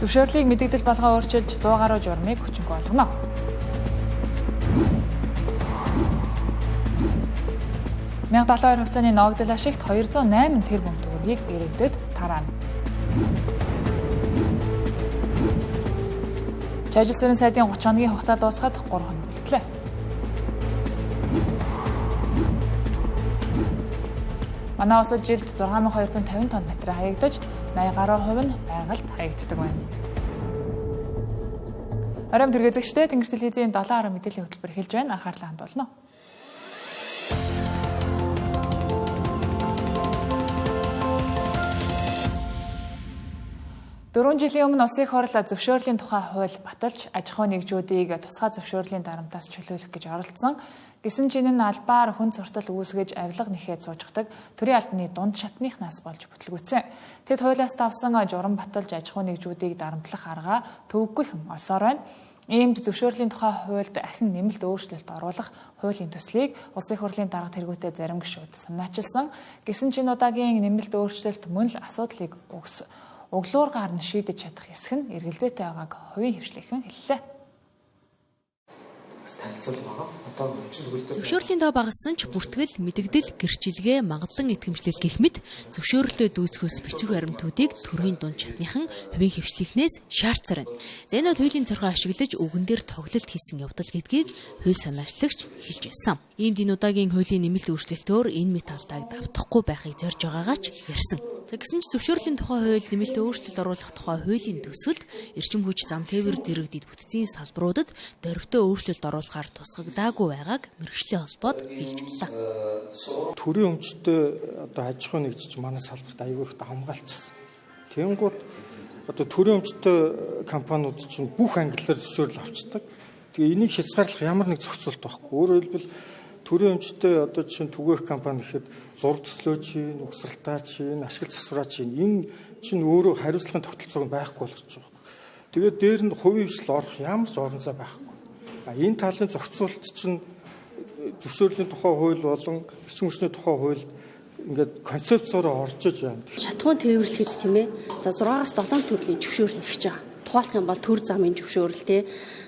Зөвшөөрлийг мэдэгдэл болгоо өөрчилж 100 гаруй журмыг хүчингүй болгоно. $1072 хувьцааны ногдол ашигт 208 тэрбум төгрөгийг иргэдэд тараана. Чажилсүрэн сайдын 30 хоногийн хугацаа дуусгаад 3 хоног болтлоо. Манай улсад жилд 6250 тонн материал хаягдаж, 80 гаруй хувь нь байгальд хаягддаг байна. Оройн түргэзэгчтэй Тэнгэр телевизийн 7 мэдээллийн хөтөлбөр эхэлж байна. Анхаарлаа хандуулна. 4 жилийн өмнө улсын их хурл зөвшөөрлийн тухай хууль баталж, аж ахуй нэгжүүдийг тусгай зөвшөөрлийн дарамтаас чөлөөлөх гэж оролдсон. Гэсэн чинь энэ албаар хүн зуртал үүсгэж авилга нэхэд сууждаг төрийн албаны дунд шатныхнаас болж бүтлгүүцсэн. Тэд хуулиас давсан журам баталж аж ахуй нэгжүүдийг дарамтлах арга төвөггүйхэн олсоор байна. Иймд зөвшөөрлийн тухай хуульд ахин нэмэлт өөрчлөлт оруулах хуулийн төслийг улсын их хурлын дарга тэргүүтээ зарим гишүүд санаачилсан. Гэсэн чинь удаагийн нэмэлт өөрчлөлт мөн л асуудлыг углуургаар нь шийдэж чадах эсэх нь эргэлзээтэй байгааг хувийн хвшлийнхэн хэллээ. Зөвшөөрлийн тоо багассан ч бүртгэл, мэдэгдэл, гэрчилгээ, магадлан итгэмжлэл гэх мэт зөвшөөрлөө дүүцхөөс бичиг баримтуудыг төрийн дунд шатныхан хувийн хвшлийнхнээс шаардсаар байна. За энэ бол хуулийн цоргоо ашиглаж үгэн дээр тоглолт хийсэн явдал гэдгийг хууль санаачлагч хэлж байсан. Иймд энэ удаагийн хуулийн нэмэлт өөрчлөлтөөр энэ мэт алдааг давтахгүй байхыг зорж байгаагаа ч ярьсан. За гэсэн ч зөвшөөрлийн тухай хууль нэмэлт өөрчлөлт оруулах тухай хуулийн төсөлд эрчим хүч зам тээвэр зэрэг дэд бүтцийн салбаруудад дөрвтэй өөрчлөлт оруулахаар тусгагдаагүй байгааг мэргэжлийн холбоод хэлж байлаа. Төрийн өмчтөй одоо аж ахуй нэгжиж манай салбарт аягүй их хамгаалчихсан. Тэнгууд одоо төрийн өмчтөй компаниуд чинь бүх ангиллаар зөвшөөрөл авчдаг. Тэгээ энийг хязгаарлах ямар нэг зохицуулт байхгүй. Өөрөөр хэлбэл төрийн өмчтөй одоо чинь түгээх компани гэхэд зураг төслөө чинь, угсралтаа чинь, ашиглаж засвараа чинь энэ чинь өөрөө хариуцлагын тогтолцоог байхгүй болгочих واخ. Тэгээд дээр нь хувийн хвшил орох ямар ч орон зай байхгүй. Энэ талын зохицуулт чинь зөвшөөрлийн тухай хууль болон эрчим хүчний тухай хууль ингээд концепцороо орж иж байна. Шатхуун тээвэрлэхэд тийм ээ. За 6-аас 7 төрлийн зөвшөөрөл нэгж байгаа. Тухайлх юм бол төр замын зөвшөөрөл те.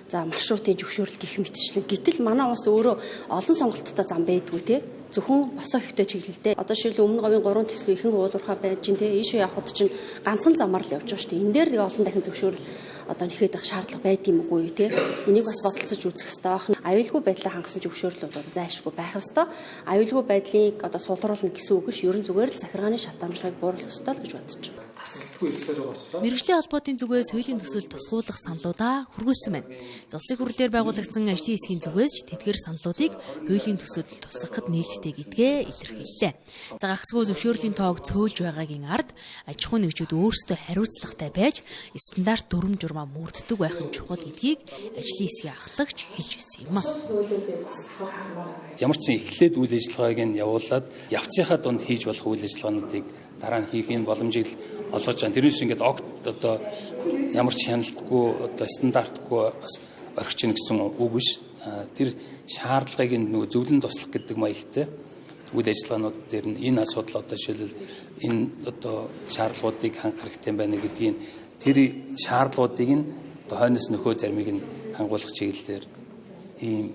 За маршрутын зөвшөөрөл гэх мэтчлэн. Гэтэл манай улс өөрөө олон сонголттой зам байдгүй те. Зөвхөн босоо хөвтэй чиглэлтэй. Одоо шийдэл өмнө говийн 3 төслөө ихэнх уулуурхаа байж гин те. Ийшээ явхад чинь ганцхан замаар л явж байгаа шүү дээ. Энэ дээр тэгээ олон дахин зөвшөөрөл одоо нэхэд байх шаардлага байд юм уу те. Энийг бас бодолцож үзэх хэрэгтэй. Аюулгүй байдлаа хангасан зөвшөөрлүүд бол зайлшгүй байх ёстой. Аюулгүй байдлыг одоо сулруулна гэсэн үг биш. Ерөн зүгээр л захиргааны шат амжилтыг бууруулах ёстой л гэж бодож байна. Мэргэжлийн холбоотын зүгээс хуулийн төсөл тусгуулах саналуудаа хүргүүлсэн байна. Улсын хурлаар байгуулагдсан ажлын хэсгийн зүгээс ч тэдгээр саналуудыг хуулийн төсөлд тусгахад нээлттэй гэдгээ илэрхийллээ. За гагцхүү зөвшөөрлийн тоог цөөлж байгаагийн ард аж ахуй нэгжүүд өөрсдөө хариуцлагатай байж стандарт дүрм журмаа мөрддөг байх нь чухал гэдгийг ажлын хэсгийн ахлагч хэлж ирсэн юм а. Ямар ч эхлээд үйл ажиллагааг нь явуулаад явцынхаа дунд хийж болох үйл ажиллагаануудыг дараа нь хийхин боломжийг олгож байгаа. Тэрнээс ингээд одоо ямар ч хяналтгүй одоо стандартгүй бас орхичин гэсэн үг биш. Тэр шаардлагыг нөгөө зөвлөн туслах гэдэг маягтай үйл ажиллагаанууд дээр нь энэ асуудал одоо жишээлбэл энэ одоо шаардлагуудыг хангах хэрэгтэй байна гэдгийг тэр шаардлагуудыг нь одоо хойноос нөхөө зармыг нь хангуулах чиглэлээр ийм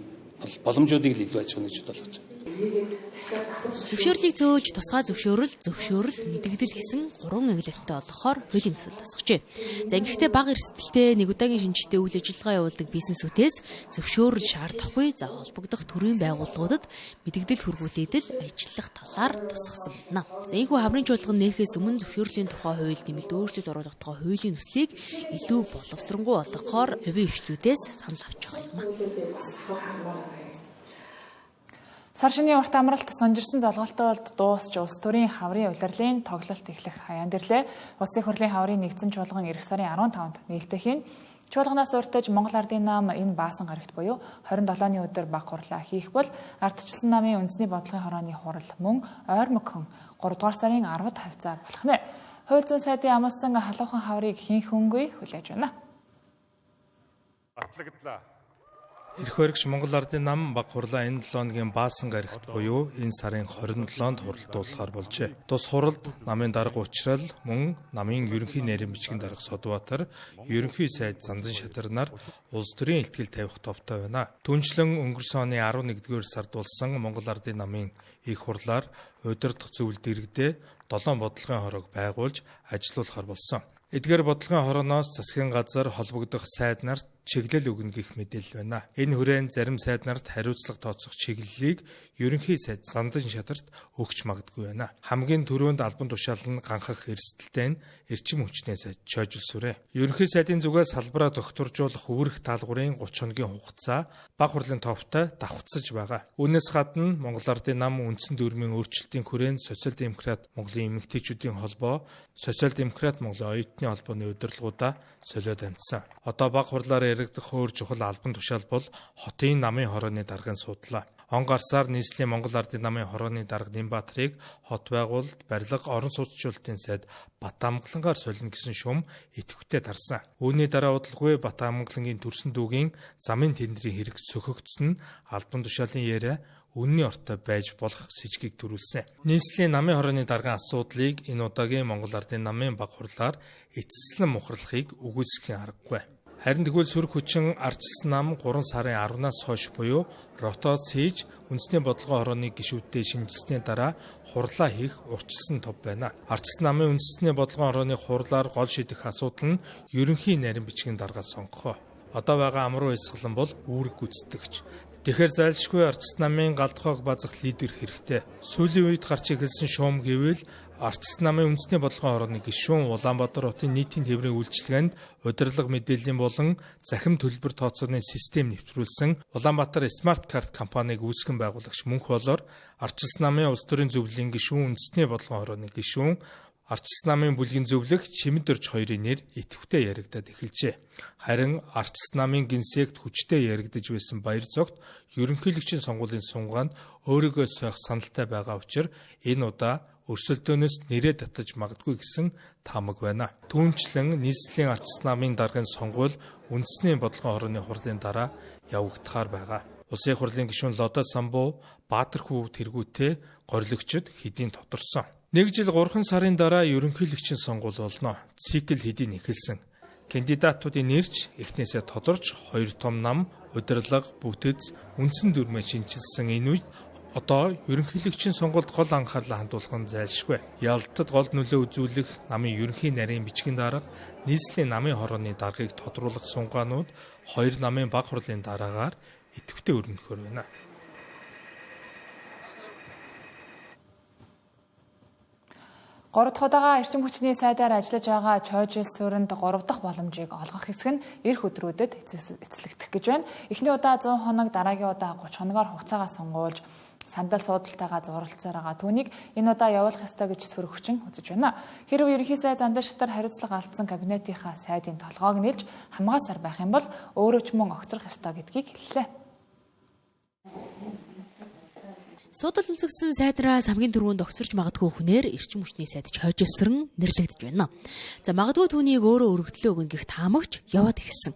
боломжуудыг л илүү ажиг нэгж болгож байна. Зөвшөөрлийг цөөлж тусгай зөвшөөрөл, мэдэгдэл гэсэн 3 ангиллалтай олгохоор хуулийн төсөл тусгажээ. За ингэхдээ бага эрсдэлтэй нэг удаагийн шинжтэй үйл ажиллагаа явуулдаг бизнесүүдээс зөвшөөрөл шаардахгүй за холбогдох төрийн байгууллагуудад мэдэгдэл хүргүүлээд л ажиллах талаар тусгасан байна. За энэхүү хаврын чуулган нээхээс өмнө зөвшөөрлийн тухай хуульд нэмэлт өөрчлөлт оруулах тухай хуулийн төслийг илүү боловсронгуй болгохоор хувийн хвшлүүдээс санал авч байгаа юм а. Сар шинийн урт амралт сонжирсан золголтой болд дуусч улс төрийн хаврын улирлын тоглолт эхлэх хаяанд ирлээ. Улсын хурлын хаврын нэгдсэн чуулган эх сарын 15-нд нэгдэхийн чуулганаас урьдчилж Монгол Ардын нам энэ баасан гарагт буюу 27-ны өдөр баг хурлаа хийх бол ардчилсан намын үндэсний бодлогын хорооны хурал мөн ойр мөгхөн 3 дугаар сарын 10-д хавцаар болох нэ. Хууль зүйн сайдын амласан халуухан хаврыг хинхүнгүй хүлээж байна. Батлагдлаа. Ирэх баригч Монгол Ардын нам баг хурлаа энэ 7 өдрийн баасан гарагт буюу энэ сарын 27-нд хуралдуулахаар болжээ. Тус хуралд намын дарга Учрал мөн намын ерөнхий нарийн бичгийн дарга Содбаатар, ерөнхий сайд Зандан Шатар нар улс төрийн илтгэл тавих товтой байна. Түүнчлэн өнгөрсөн оны 11-р сард болсон Монгол Ардын намын их хурлаар удирдах зөвлөлд иргэдээ 7 бодлогын хорог байгуулж ажиллуулахар болсон. Эдгээр бодлогын хорооноос засгийн газар холбогдох сайд нарт чиглэл өгнө гэх мэдээлэл байна. Энэ хүрээнд зарим сайд нарт хариуцлага тооцох чиглэлийг ерөнхий сайд Зандан Шатарт өгч магадгүй байна. Хамгийн түрүүнд албан тушаал нь ганхах эрсдэлтэй нь эрчим хүчний сайд Чойжил Сүрэ. Ерөнхий сайдын зүгээс салбараа докторжуулах үүрэг даалгаврын 30 хоногийн хугацаа баг хурлын товтой давхцаж байгаа. Үүнээс гадна Монгол Ардын нам үндсэн дүрмийн өөрчлөлтийн хүрээнд Социал-демократ Монголын эмэгтэйчүүдийн холбоо, Социал-демократ Монголын оюутны холбооны удирдлагуудаа солиод амжсан. Одоо баг хурлаар яригдах өөр чухал албан тушаал бол хотын намын хорооны даргын судлаа. Он гарсаар нийслэлийн Монгол Ардын намын хорооны дарга Нямбаатрыг хот байгуулалт, барилга, орон сууцчлалтын сайд Батамгалангаар солино гэсэн шум идэвхтэй тарсан. Үүний дараа удалгүй Батамгалангийн төрсөн дүүгийн замын тендерийн хэрэг сөхөгдсөн нь албан тушаалын яриа үнний ортой байж болох сэжгийг төрүүлсэн. Нийслэлийн намын хорооны даргын асуудлыг энэ удаагийн Монгол Ардын намын баг хурлаар эцэслэн мухарлахыг үгүйсэхийн аргагүй. Харин тэгвэл сөрөг хүчин ардчилсан нам 3 сарын 10-наас хойш буюу ротоц хийж үндэсний бодлогын хорооны гишүүдтэй шинжилсэний дараа хурлаа хийх урьдчилсан тов байна. Ардчилсан намын үндэсний бодлогын хорооны хурлаар гол шийдэх асуудал нь ерөнхий нарийн бичгийн даргаас сонгохоо. Одоо байгаа амруу хязгалан бол үүрэг гүйцэтгэгч. Тэгэхээр зайлшгүй ардчилсан намын галдахыг базах лидер хэрэгтэй. Сүүлийн үед гарч ирсэн шуум гэвэл ардчилсан намын үндэсний бодлогын хорооны гишүүн Улаанбаатар хотын нийтийн тээврийн үйлчилгээнд удирдлага мэдээллийн болон захим төлбөр тооцооны систем нэвтрүүлсэн Улаанбаатар Smart Card компаниг үүсгэн байгуулагч мөнх болоор ардчилсан намын улс төрийн зөвлөлийн гишүүн үндэсний бодлогын хорооны гишүүн ардчилсан намын бүлгийн зөвлөх Чимэд Орж хоёрын нэр идэвхтэй яригдаад эхэлжээ. Харин ардчилсан намын гинсект хүчтэй яригдаж байсан баяр цогт ерөнхийлөгчийн сонгуулийн сунгаанд өөрийгөө сойх саналтай байгаа учраас энэ удаа өрсөлдөөнөөс нэрээ татаж магадгүй гэсэн таамаг байна. Түүнчлэн нийслэлийн ардчилсан намын даргын сонгуул үндэсний бодлогын хорооны хурлын дараа явагдахаар байгаа. Улсын хурлын гишүүн Лодо Самбуу Баатархүү тэргүүтээ горилогчид хэдийн тодорсон. 1 жил 3 сарын дараа ерөнхийлөгчийн сонгуул болно. Цикл хэдийн эхэлсэн. Кандидатуудын нэрч эхнээсээ тодорч 2 том нам, удирдлага, бүтэц, үндсэн дүрмээ шинжилсэн энэ үед одоо ерөнхийлөгчийн сонгуульд гол анхаарлаа хандуулах нь зайлшгүй. Ялалтад гол нөлөө үзүүлэх намын ерөнхий нарийн бичгийн дарга, нийслэлийн намын хорооны даргыг тодруулах сунгаанууд 2 намын баг хурлын дараагаар идэвхтэй өрнөхөр байна. Гурав дахь удаага эрчим хүчний сайдаар ажиллаж байгаа Чойжил Сүрэнд 3 дахь боломжийг олгох хэсэг нь эх өдрүүдэд эцэслэгдэх гэж байна. Эхний удаа 100 хоног, дараагийн удаа 30 хоногоор хугацаагаа сонгуулж сандал суудалтайгаа зуралцаар байгаа. Түүнийг энэ удаа явуулах ёстой гэж сөрөг хүчин үзэж байна. Хэрвээ ерөнхий сайд Зандан Шатар хариуцлага алдсан кабинетийнхаа сайдын толгойг нэлж хамгаасаар байх юм бол өөрөө ч мөн огцрох ёстой гэдгийг хэллээ. Судал өнцөгдсөн сайдраас хамгийн түрүүнд огцорч магадгүй хүнээр эрчим хүчний сайд Чойжил Сүрэн нэрлэгдэж байна. За магадгүй түүнийг өөрөө өргөдлөө өгнө гэх таамагч яваад эхэлсэн.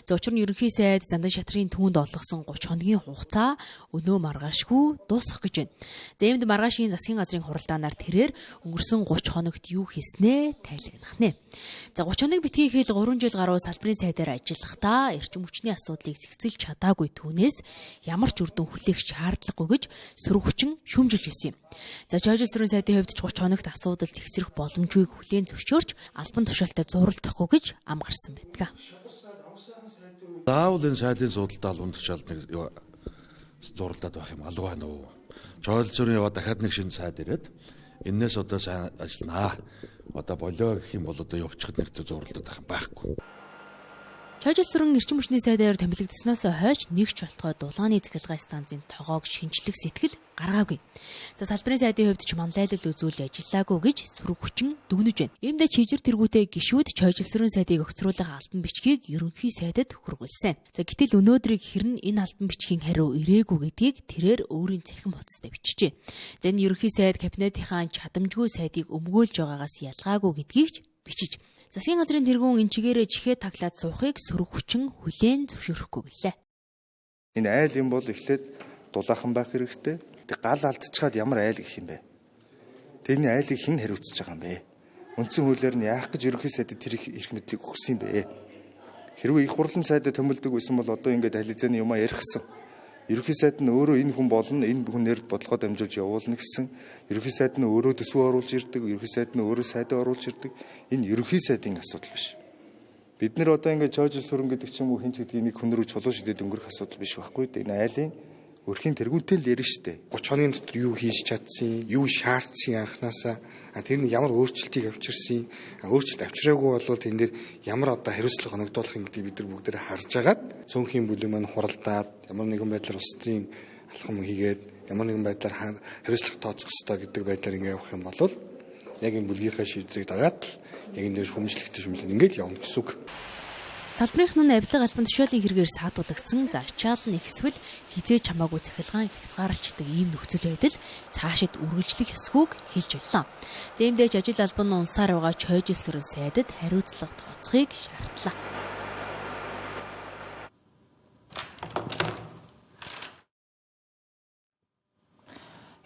За учир нь ерөнхий сайд Зандан Шатрын түүнд олгосон 30 хоногийн хугацаа өнөө маргаашгүй дуусах гэж байна. За иймд маргаашийн засгийн газрын хуралдаанаар тэрээр өнгөрсөн 30 хоногт юу хийснээ тайлагнах нэ. За 30 хоног битгий хэл 3 жил гаруй салбарын сайдаар ажиллахдаа эрчим хүчний асуудлыг зэгцэлж чадаагүй түүнээс ямар ч үр дүн хүлээх шаардлагагүй гэж сөрөг хүчин шүүмжилж байсан юм. За Чойжил Сүрэн сайдын хувьд 30 хоногт асуудал зэгцрэх боломжийг хүлээн зөвшөөрч албан тушаалтай зуралдахгүй гэж ам гарсан байдаг. Заавал энэ сайдын судалтай албан тушаалд нэг зуралдаад байх юм алга байна уу? Чойжил Сүрэн яваа дахиад нэг шинэ сайд ирээд энээс одоо сайн ажилланаа. Одоо болоо гэх юм бол одоо явчихад нэг зуралдаад байх юм байхгүй. Чойжил Сүрэн эрчим хүчний сайдаар томилогдсноос хойш нэг ч болтгой дулааны цахилгаан станцын тоогоог шинжлэх сэтгэл гаргаагүй. За салбарын сайдын хувьд ч манлайлал үзүүлж ажиллаагүй гэж сөрөг хүчин дүгнэж байна. Иймдээ чижир тэргүүтэй гишүүд Чойжил Сүрэн сайдыг огцруулах албан бичгийг ерөнхий сайдад хүргүүлсэн. За гэтэл өнөөдрийг хэрн энэ албан бичгийн хариу ирээгүй гэдгийг тэрээр өөрийн цахим хуудастай бичжээ. За энэ ерөнхий сайд кабинетийнхаа чадамжгүй сайдыг өмгөөлж байгаагаас ялгаагүй гэдгийг ч бичиж. Засгийн газрын тэргүүн энэ чигээрээ чихээ таглаад суухыг сөрөг хүчин хүлээн зөвшөөрөхгүй гэлээ. Энэ айл юм бол эхлээд дулаахан байх хэрэгтэй. Гал алдчихад ямар айл гэх юм бэ? Тэрний айлыг хэн хариуцж байгаа юм бэ? Үндсэн хуулиар нь яах гэж ерөнхий сайдад тэр эрх мэдлийг өгсөн юм бэ? Хэрвээ их хурлын сайдад төмөлдөг байсан бол одоо ингээд ализааны юмаа ярихсан. Ерөнхий сайд нь өөрөө энэ хүн болно, энэ хүнээр бодлогоо дамжуулж явуулна гэсэн. Ерөнхий сайд нь өөрөө төсвөө оруулж ирдэг, ерөнхий сайд нь өөрөө сайдаа оруулж ирдэг. Энэ ерөнхий сайдын асуудал биш. Бид нэр одоо ингээд чойжил сүрэн гэдэг ч юм уу хин ч гэдгийг нэг хүн рүү чулуу шидэд өнгөрөх асуудал биш байхгүй. Энэ айлын өрхийн тэргүүнтэй л ярина штэ. 30 хоногийн дотор юу хийж чадсан, юу шаардсан анханасаа тэр нь ямар өөрчлөлтийг авчирсан, өөрчлөлт авчираагүй бол тэн дээр ямар одоо хариуцлага оногдуулах юм гэдгийг бид нар бүгдээ харж агаад цөөнхийн бүлэг маань хуралдаад ямар нэгэн байдлаар улсын алхам хийгээд ямар нэгэн байдлаар хариуцлага тооцох ёстой гэдэг байдлаар ингэ явах юм бол яг энэ бүлгийнхаа шийдлийг дагаад л яг энэ дээр шүүмжлэх ингээд явна гэсэн үг. Салбарынх нь авилга албан тушаалын хэрэгээр саадуулагдсан зарчаал нь эсвэл хизээж хамаагүй цахилгаан хязгаарлалцдаг ийм нөхцөл байдал цаашид үргэлжлэх ёсгүйг хэлж байлаа. Зэмдэж ажил албан нь унсаар байгаа чойжил сүрэн сайдад хариуцлага тооцохыг шаардлаа.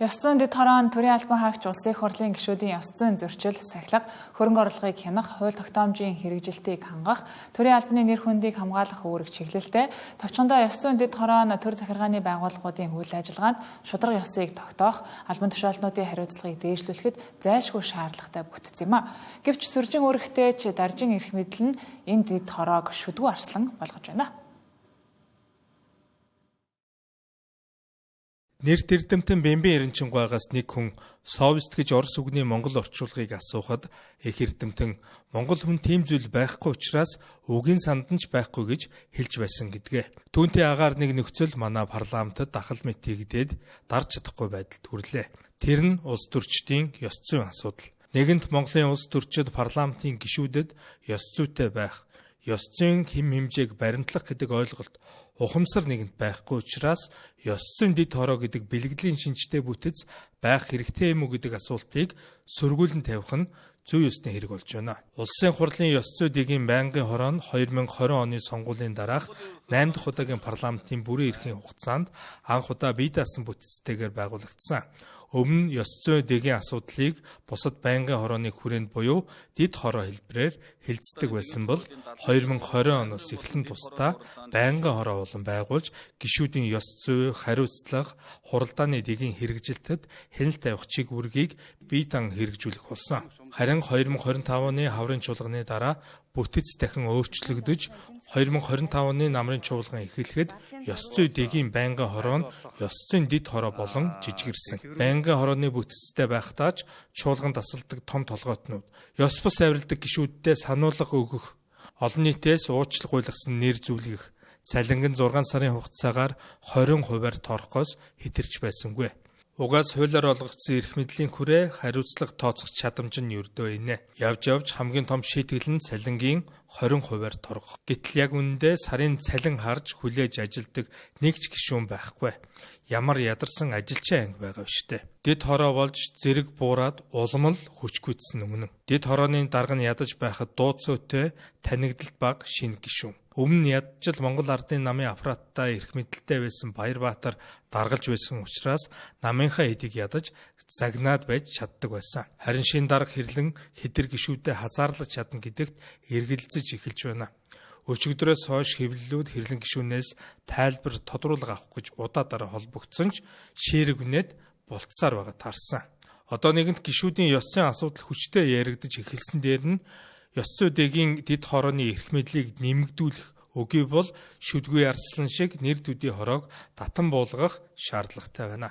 Ёс зүйн дэд хорон төрийн албан хаагч улсын их хурлын гишүүдийн ёс зүйн зөрчил, сахилга, хөрөнгө орлогыг хянах, хууль тогтоомжийн хэрэгжилтийг хангах, төрийн албаны нэр хүндийг хамгаалах үүрэг чиглэлтэй товчхондоо ёс зүйн дэд хорон төр захиргааны байгууллагуудын үйл ажиллагаанд шударга ёсыг тогтоох, албан тушаалтнуудын хариуцлагыг дээшлүүлэхэд зайлшгүй шаардлагатай бүтц юм а. Гэвч сүржин үүрэгтэй ч даржин эрх мэдэл нь энэ дэд хороог шүдгүй арслан болгож байна. Нэр тэрдэмтэн Бэмбэн Эренчингуйгаас нэг хүн совист гэж орос үгний монгол орчуулгыг асуухад их эрдэмтэн монгол хүн тийм зүйл байхгүй учраас үгийн санд нь ч байхгүй гэж хэлж байсан гэдгээ. Түүнтэй агаар нэг нөхцөл манай парламентод дахал мэтигдээд дарж чадахгүй байдалд хүрлээ. Тэр нь улс төрчдийн ёс зүйн асуудал. Нэгэнт Монголын улс төрчид парламентын гишүүдэд ёс зүйтэй байх, ёс зүйн хэм хэмжээг баримтлах гэдэг ойлголт ухамсар нэгэнт байхгүй учраас ёс зүйн дэд хороо гэдэг бэлгэдлийн шинжтэй бүтэц байх хэрэгтэй юм уу гэдэг асуултыг сөргүүлэн тавих нь зүй ёсны хэрэг болж байна. Улсын хурлын ёс зүй дэгийн байнгын хороо нь 2020 оны сонгуулийн дараах 8 дахь удаагийн парламентын бүрэн эрхийн хугацаанд анх удаа бие даасан бүтэцтэйгээр байгуулагдсан. Өмнө ёс зүйн дэгийн асуудлыг бусад байнгын хорооны хүрээнд буюу дэд хороо хэлбэрээр хэлцдэг байсан бол 2020 оноос эхлэн тусдаа байнгын хороо болон байгуулж гишүүдийн ёс зүй, хариуцлага, хуралдааны дэгийн хэрэгжилтэд хяналт тавих чиг үүргийг бие дан хэрэгжүүлэх болсон. Харин 2025 оны хаврын чуулганы дараа бүтэц дахин өөрчлөгдөж 2025 оны намрын чуулган эхлэхэд ёс зүй дэгийн байнгын хороо нь ёс зүйн дэд хороо болон жижигэрсэн. Байнгын хорооны бүтэцтэй байхдаа ч чуулган тасалдаг том толгойтнууд, ёс бус авиралдаг гишүүддээ сануулга өгөх, олон нийтээс уучлал гуйлгасан нэр зүйлгэх, цалинган 6 сарын хугацаагаар 20%-аар торохоос хэтэрч байсангүй. Угаас хуулиар олгогдсон эрх мэдлийн хүрээ хариуцлага тооцох чадамж нь ердөө инэ. Явж хамгийн том шийтгэл нь цалингийн 20%-аар торгох. Гэтэл яг үнэндээ сарын цалин харж хүлээж ажилдаг нэг ч гишүүн байхгүй. Ямар ядарсан ажилчин анги байгаа биш үү? Дэд хороо болж зэрэг буураад улам л хүчгүйдсэн өмнө. Дэд хорооны дарга нь ядаж байхад дуу цөөтэй танигдалт баг шинэ гишүүн. Өмнө нь ядчил Монгол Ардын намын аппараттай эрх мэдэлтэй байсан Баярбаатар даргалж байсан учраас намынхаа эдийг ядаж загнаад байж чаддаг байсан. Харин шинэ дарга хэрлэн хэдэр гишүүдэд хазаарлаж чадна гэдэгт эргэлзэж эхэлж байна. Өчигдрөөс хойш хэвлэлүүд хэрлэн гишүүнээс тайлбар тодруулга авах гэж удаадаараа холбогдсон ч шиэрэг үнэт болцсаар байгаа таарсан. Одоо нэгэнт гишүүдийн ёс зүйн асуудал хүчтэй яригдж эхэлсэн дээр нь ёс зүй дэгийн дэд хорооны эрх мэдлийг нэмэгдүүлэх үгүй бол шүдгүй арслан шиг нэр төдий хороог татан буулгах шаардлагатай байна.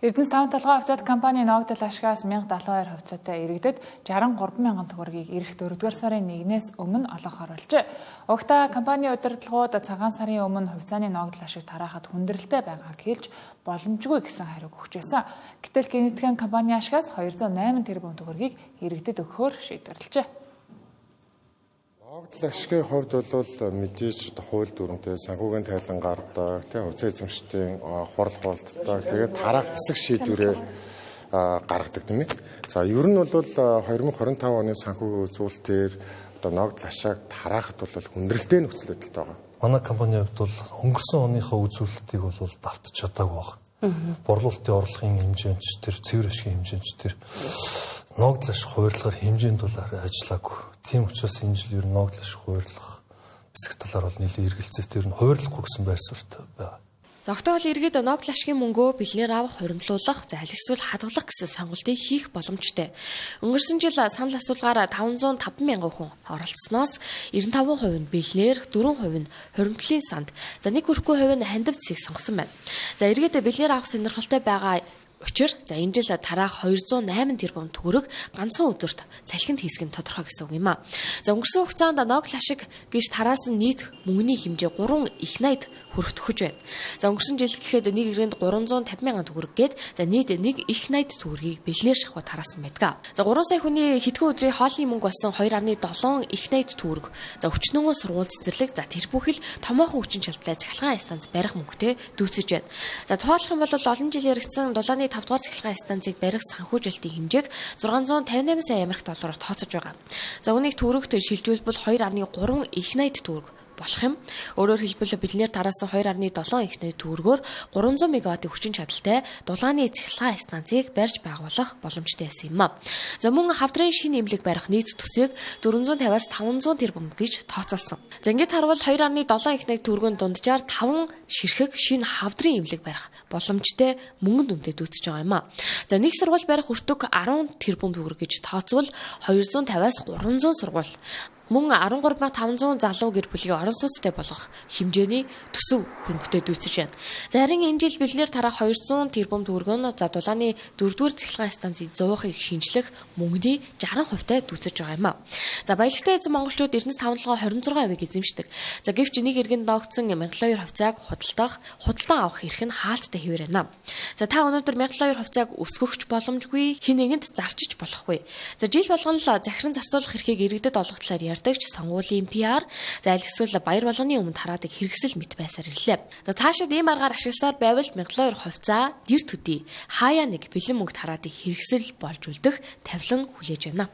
Эрдэнэс 5 толгой хувьцаат компани ногдол ашгаас 1072 хувьцаатай иргэдэд 63,000 төгрөгийг эх 4-р сарын 1-ээс өмнө олох оруулжээ. Угтаа компани удирдлагууд цагаан сарын өмнө хувьцааны ногдол ашиг тараахад хүндрэлтэй байгааг хэлж боломжгүй гэсэн хариуг өгч байсан. Гэтэл генетикэн компани ашгаас 208 тэрбум төгрөгийг иргэдэд өгөхөөр шийдвэрлэжээ. Ногдол ашигын хувьд бол мэдээж хууль дүрмтэй санхүүгийн тайлан гардаг, хувьцаа эзэмшигчдийн хурал хуралддаг, тэгээд тараах хэсэг шийдвэрээ гаргадаг тийм ээ. За ер нь бол 2025 оны санхүүгийн үзүүлэлтээр одоо ногдол ашиг тараахад бол хүндрэлтэй нөхцөл байдалтай байгаа. манай компанийн хувьд бол өнгөрсөн оныхоо үзүүлэлтийг бол давтаж чадаагүй байна. Борлуулалтын орлогын хэмжээнд ч тэр цэвэр ашигын хэмжээнд ч тэр ногдол ашиг хуваарлахаар хэмжээнд бол ажиллаагүй. Тийм учраас энэ жил ер нь ногдол ашиг хуваарлах хэсэг талаар бол нэлээд эргэлзээтэй ер нь хуваарлахгүй гэсэн байр суурьтай байна. Зогтоол иргэд ногдол ашигын мөнгөө бэлнээр авах, хуримтлуулах, эсвэл хадгалах гэсэн сонголтыг хийх боломжтой. Өнгөрсөн жил санал асуулгаар 505 мянган хүн оролцсноос 95% нь бэлнээр, 4% нь хуримтлалын санд, за 1 хүрэхгүй хувь нь хандив цэгийг сонгосон байна. За иргэд бэлнээр авах сонирхолтой байгаа учир энэ жил тараах 208 тэрбум төгрөг ганцхан өдөрт салхинд хийсгэн тодорхой гэсэн үг юм а. За өнгөрсөн хугацаанд ногдол ашиг гэж тараасан нийт мөнгөний хэмжээ 3 их найд хүрэх байна. За өнгөрсөн жил гэхэд нэг ирэнд 350 мянган төгрөг гээд за нийт нэг их найд төгрөгийг бэлнээр шахуу тараасан байдаг. За 3 сая хүний хэдхэн өдрийн хоолны мөнгө болсон 2.7 их найд төгрөг. За өчнөө сургууль цэцэрлэг за тэр бүхэл томоохон хүчин шалтгаалтай цахилгаан станц барих мөнгөтэй дүүцэж байна. За тоолох юм бол олон жил яригдсан 7-ны 5 дугаар цахилгаан станцыг барих санхүүжилтийн хэмжээг 658 сая америк доллараар тооцож байгаа. За үүнийг төгрөгт шилжүүлбэл 2.3 их найд төгрөг болох юм. Өөрөөр хэлбэл бэлнээр тараасан 2.7 их найд төгрөгөөр 300 мегаваттын хүчин чадалтай дулааны цахилгаан станцыг барьж байгуулах боломжтой байсан юм а. За мөн хавдрын шинэ эмнэлэг барих нийт төсвийг 450-аас 500 тэрбум гэж тооцоолсон. За ингээд харвал 2.7 их найд төгрөгөнд дунджаар 5 ширхэг шинэ хавдрын эмнэлэг барих боломжтой мөнгөнд үнэтэй дүүцэж байгаа юм а. За нэг сургууль барих өртөг 10 тэрбум төгрөг гэж тооцвол 250-аас 300 сургууль мөн 13500 залуу гэр бүлийг орон сууцтай болгох хэмжээний төсөв хөрөнгөтэй дүүцэж байна. За харин энэ жил бэлнээр тараах 200 тэрбум төгрөг нь за дулааны 4-р цахилгаан станцын 100%-ыг шинжлэх мөнгөний 60%-тай дүүцэж байгаа юм а. За баялагтай эзэн монголчууд 97-26%-ыг эзэмшдэг. За гэвч нэг иргэнд ногдсон 1002 хувьцааг худалдан авах эрх нь хаалттай хэвээр байна. За та өнөөдөр 1002 хувьцааг өсгөхч боломжгүй, хэн нэгэнд зарчиж болохгүй. За жил болгон л захиран зарцуулах эрхийг иргэдэд олгохлоор ярьдагч сонгуулийн PR за аль эсвэл баяр болгоны өмнө тараадаг хэрэгсэл мэт байсаар ирлээ. За цаашид ийм аргаар ашигласаар байвал 1002 хувьцаа дэр төдий хаяа нэг бэлэн мөнгө тараадаг хэрэгсэл болж үлдэх тавилан хүлээж байна.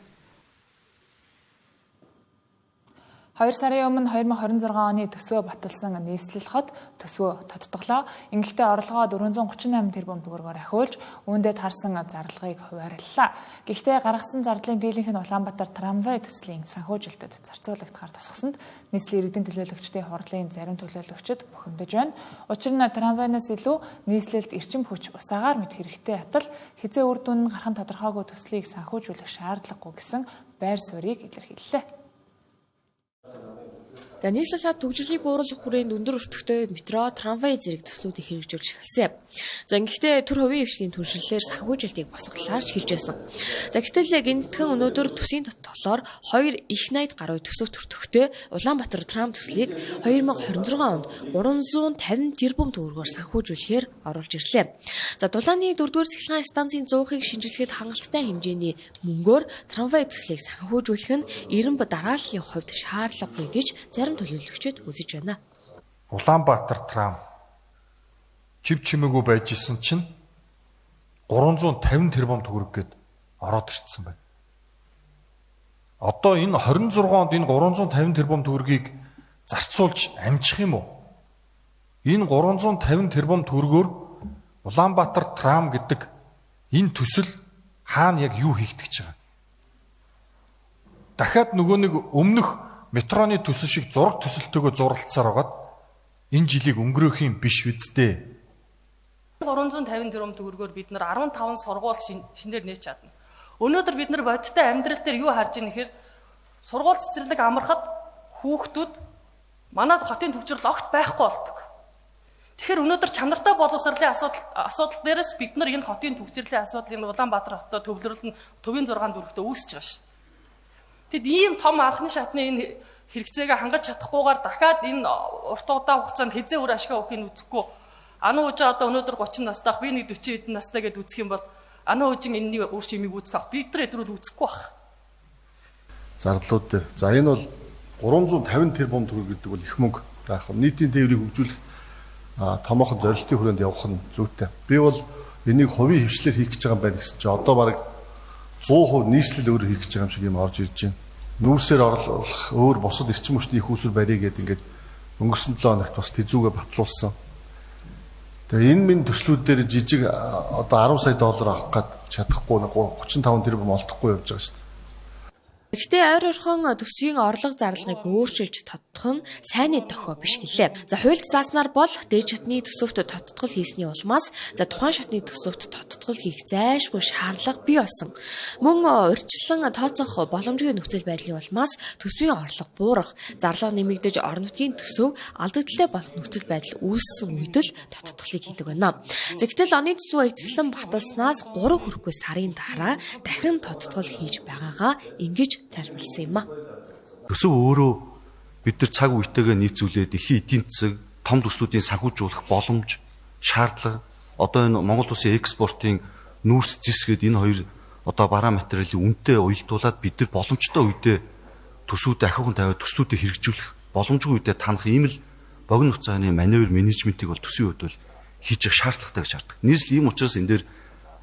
2 сарын өмнө 2026 оны төсвөө баталсан нийслэл хот төсвөө тодтоглоо. Ингэхдээ орлогоо 438 тэрбум төгрөгөөр ахиулж үүндээ тарсан зарлагыг хуваарлаа. Гэхдээ гаргасан зардлын дийлэнх нь Улаанбаатар трамвай төслийн санхүүжилтэд зарцуулагдахаар тусгасанд нийслэлийн иргэдийн төлөөлөгчдийн хурлын зарим төлөөлөгчд бухимдаж байна. Учир нь трамвайнаас илүү нийслэлд эрчим хүч усаагаар мэт хэрэгтэй хатал хязээ үр дүн нь гарах тодорхойгүй төслийг санхүүжүүлэх шаардлагагүй гэсэн байр суурийг илэрхийллээ. За нийслэл хот төгжрөлийг бууруулах хүрээнд өндөр өртөгтэй метро, трамвай зэрэг төслүүдийг хэрэгжүүлж эхэлсэн. За ингэхдээ төр хувийн хвшлийн түншлэлээр санхүүжилтийг босгодлаар шилж байсан. За гэтэл гинтгэн өнөөдөр төсвийн тодтоглоор 2 их найд гаруй төсөв төртөгтэй Улаанбаатар трам төслийг 2026 онд 350 тэрбум төгрөгөөр санхүүжүүлэхээр оруулж ирлээ. За дулааны 4-р цахилгаан станцын 100%-ыг шинжилгээд хангалттай хэмжээний мөнгөөр трамвай төслийг санхүүжүүлэх нь эренб дарааллын хувьд шаардлагагүй гэж зарим төлөөлөгчид үзэж байна. Улаанбаатар трам чив чимээгүй байж исэн чинь 350 тэрбум төгрөг гээд ороод ирсэн байна. Одоо энэ 26 онд энэ 350 тэрбум төгрөгийг зарцуулж амжих юм уу? Энэ 350 тэрбум төгрөгөөр Улаанбаатар трам гэдэг энэ төсөл хаана яг юу хийх гэж байгаа? Дахиад нөгөө нэг өмнөх метроны төсөл шиг зураг төсөлтөөгөө зурлалцаар байгаад энэ жилийг өнгөрөөх юм биш үсттэй. 350 тэрбум төгрөгөөр бид нар 15 сургууль шинээр нээж чадна. Өнөөдөр бид нар бодиттой амьдрал дээр юу харж байгаа нэхэр сургууль цэцэрлэг амархад хүүхдүүд манай хотын төвчрөл огт байхгүй болдог. Тэгэхээр өнөөдөр чанартай боловсролын асуудал дээрээс бид нар энэ хотын төвчрлийн асуудлыг Улаанбаатар хотод төвлөрүүлэн төвийн 6 дүрхтээ үүсэж байгаа шүү. Тэгэд ийм том анхны шатны энэ хэрэгцээгээ хангаж чадахгүйгээр дахиад энэ урт удаан хугацаанд хязээ үр ашиг авахыг үзэхгүй. Ануу үжи одоо өнөөдөр 30 настайх би нэг 40 хэдэн настай гэдээ үзэх юм бол ануу үжин энэний үр шимийг үүсгэх ах бид нар өдрөл үзэхгүй бах. Зардлууд дээр. За энэ бол 350 тэрбум төгрөг гэдэг бол их мөнгө. Яг нийтийн тээврийг хөгжүүлэх томоохон зорилтын хүрээнд явах нь зүйтэй. Би бол энийг хувийн хвшлэр хийх гэж байгаа юм байна гэсэн чинь одоо бараг 100% нийслэл өөрөө хийх гэж байгаа юм шиг юм орж ирж байна. Нүүрсээр орлох өөр бусад эрчим хүчний их усүр барья гэдэг ингээд өнгөрсөн 7 хоногт бас тэзүүгээ батлуулсан. Тэгээ энэ минь төслүүдээр жижиг одоо 10 сая доллар авах гээд чадахгүй 35 тэрбум олдохгүй явж байгаа шүү дээ. Гэхдээ ойр орхон төсвийн орлого зарлагыг өөрчилж тодтох нь сайнны тохио биш гэлээ. За хуульд зааснаар бол дээд шатны төсөвт тодтгол хийсний улмаас за тухайн шатны төсөвт тодтгол хийх зайлшгүй шаардлага бий болсон. Мөн урьдчилан тооцоох боломжгүй нөхцөл байдлын улмаас төсвийн орлого буурах, зарлага нэмэгдэж орон нутгийн төсөв алдагдaltaй болох нөхцөл байдал үүссэн үед л тодтголыг хийдэг байна. Зэгтэл оны төсөв эзэслэн баталснаас 3 хүрэхгүй сарын дараа дахин тодтгол хийж байгаагаа ингэж тайлбарласан юм а. Төсөв өөрөө бид нар цаг үетэйгээ нийцүүлээд дэлхийн эдийн засаг, том төслүүдийн санхүүжүүлэх боломж, шаардлага, одоо энэ Монгол улсын экспортын нүүрс зэсгээд энэ хоёр одоо бараа материалын үнэтэй уялдуулаад бид нар боломжтой үедээ төсвүүдэд ахиухан тавиад төслүүдэд хэрэгжүүлэх боломжгүй үедээ танах ийм л богино хугацааны маневр менежментийг бол төсвийн хувьд бол хийж явах шаардлагатай гэж хардаг. Нийслэл ийм учраас энэ дээр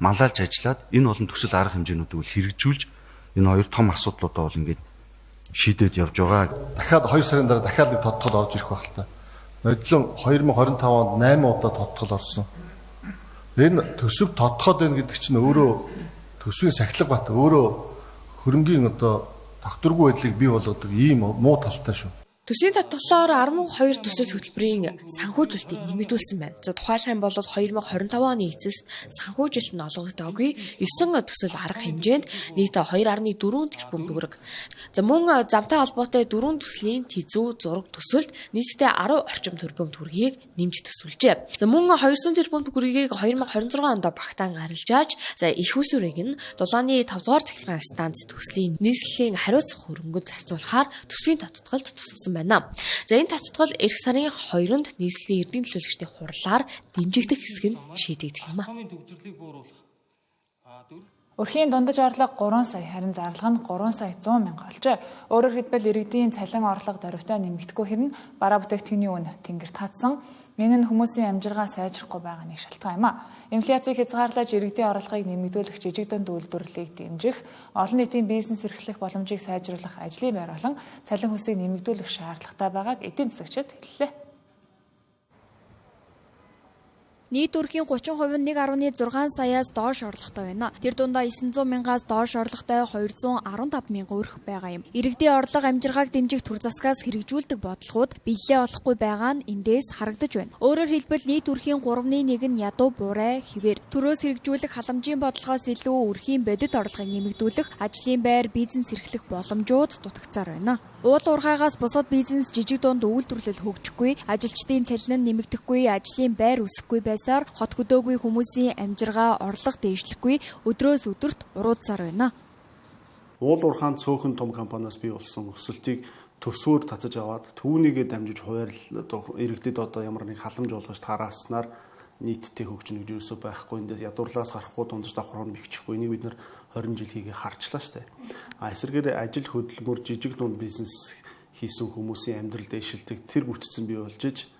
манлайлж ажиллаад энэ олон төсөл арга хэмжээнүүдийг бол хэрэгжүүлж энэ хоёр том асуудлуудаа бол ингээд шийдээд явж байгаа. Дахиад 2 сарын дараа дахиад нэг тодтгол орж ирэх байх л та. Нодлон 2025 онд 8 удаа тодтгол орсон. Энэ төсөв тодтоход байна гэдэг чинь өөрөө төсвийн сахилга бат өөрөө хөрөнгийн одоо тогтворгүй байдлыг бий болгодог ийм муу талтай шүү. Төсвийн татгалаар 12 төсөл хөтөлбөрийн санхүүжилтийг нэмэгдүүлсэн байна. За тухайлбал бол 2025 оны эцэст санхүүжилт нь олгогдоогүй 9 төсөл арга хэмжээнд нийт 2.4 тэрбум төгрөг. За мөн замтай холбоотой 4 төслийн тэзүү зураг төсөлд нийтдээ 10 орчим тэрбум төгрөгийг нэмж төсвөлжээ. За мөн 200 тэрбум төгрөгийг 2026 онд багтаан гаргалжааж за их усүрийг нь дулааны 5 дугаар цахилгаан станц төслийн нийслэлийн хариуцах хөрөнгөд зарцуулахаар төсвийн тодтголд тусгасан байна. За энэ тодтгол эх сарын 2-нд нийслэлийн эрдэнэ төлөөлөгчдийн хурлаар дэмжигдэх хэсэг нь шийдэгдэх юм а. Өрхийн дундаж орлого 3 сая, харин зарлага нь 3 сая 100 мянга болжээ. Өөрөөр хэлбэл иргэдийн цалин орлого дөрвтэй нэмэгдэхгүй хэрнээ бараа бүтээгдэхүүний үн тэнгэр татсан. Энэ нь хүмүүсийн амжиргаа сайжрахгүй байгаа нэг шалтгаан юм а. Инфляцийг хязгаарлаж иргэдийн орлогыг нэмэгдүүлэх жижиг дунд үйлдвэрлэлийг дэмжих, олон нийтийн бизнес эрхлэх боломжийг сайжруулах ажлын байр болон цалин хөлсийг нэмэгдүүлэх шаардлагатай байгааг эдийн засагчид хэллээ. Нийт өрхийн 30% нь 1.6 саяас доош орлоготой байна. Тэр дундаа 900 мянгаас доош орлоготой 215 мянган өрх байгаа юм. Иргэдийн орлого амжиргааг дэмжих төр засгаас хэрэгжүүлдэг бодлогууд биелэлээ олохгүй байгаа нь эндээс харагдаж байна. Өөрөөр хэлбэл нийт өрхийн 3/1 нь ядуу буурай хэвээр. Төрөөс хэрэгжүүлэх халамжийн бодлогоос илүү өрхийн бодит орлогыг нэмэгдүүлэх, ажлын байр, бизнес эрхлэх боломжууд дутагцаар байна. Уул уурхайгаас бусад бизнес жижиг дунд үйлдвэрлэл хөгжихгүй, ажилчдын цалин нь нэмэгдэхгүй, ажлын байр өсөхгүй байсаар хот хөдөөгүй хүмүүсийн амжиргаа, орлого дээшлэхгүй, өдрөөс өдөрт уруудсаар байна. Уул уурхаанд цөөхөн том компаниас бий болсон өсөлтийг төсвөөр татаж аваад түүнийгээ дамжиж хуваарлал иргэдэд одоо ямар нэг халамж болгож тарааснаар нийтдээ хөгжинө гэж юусоо байхгүй. Эндээс ядуурлаас гарахгүй дундаж давхар нь бэхжихгүй. Энийг бид нар 20 жил хийгээ харчлаа штэ. Эсвэргээр ажил хөдөлмөр жижиг дунд бизнес хийсэн хүмүүсийн амьдрал дэвшилдэг тэр бүтцэн бий болж иж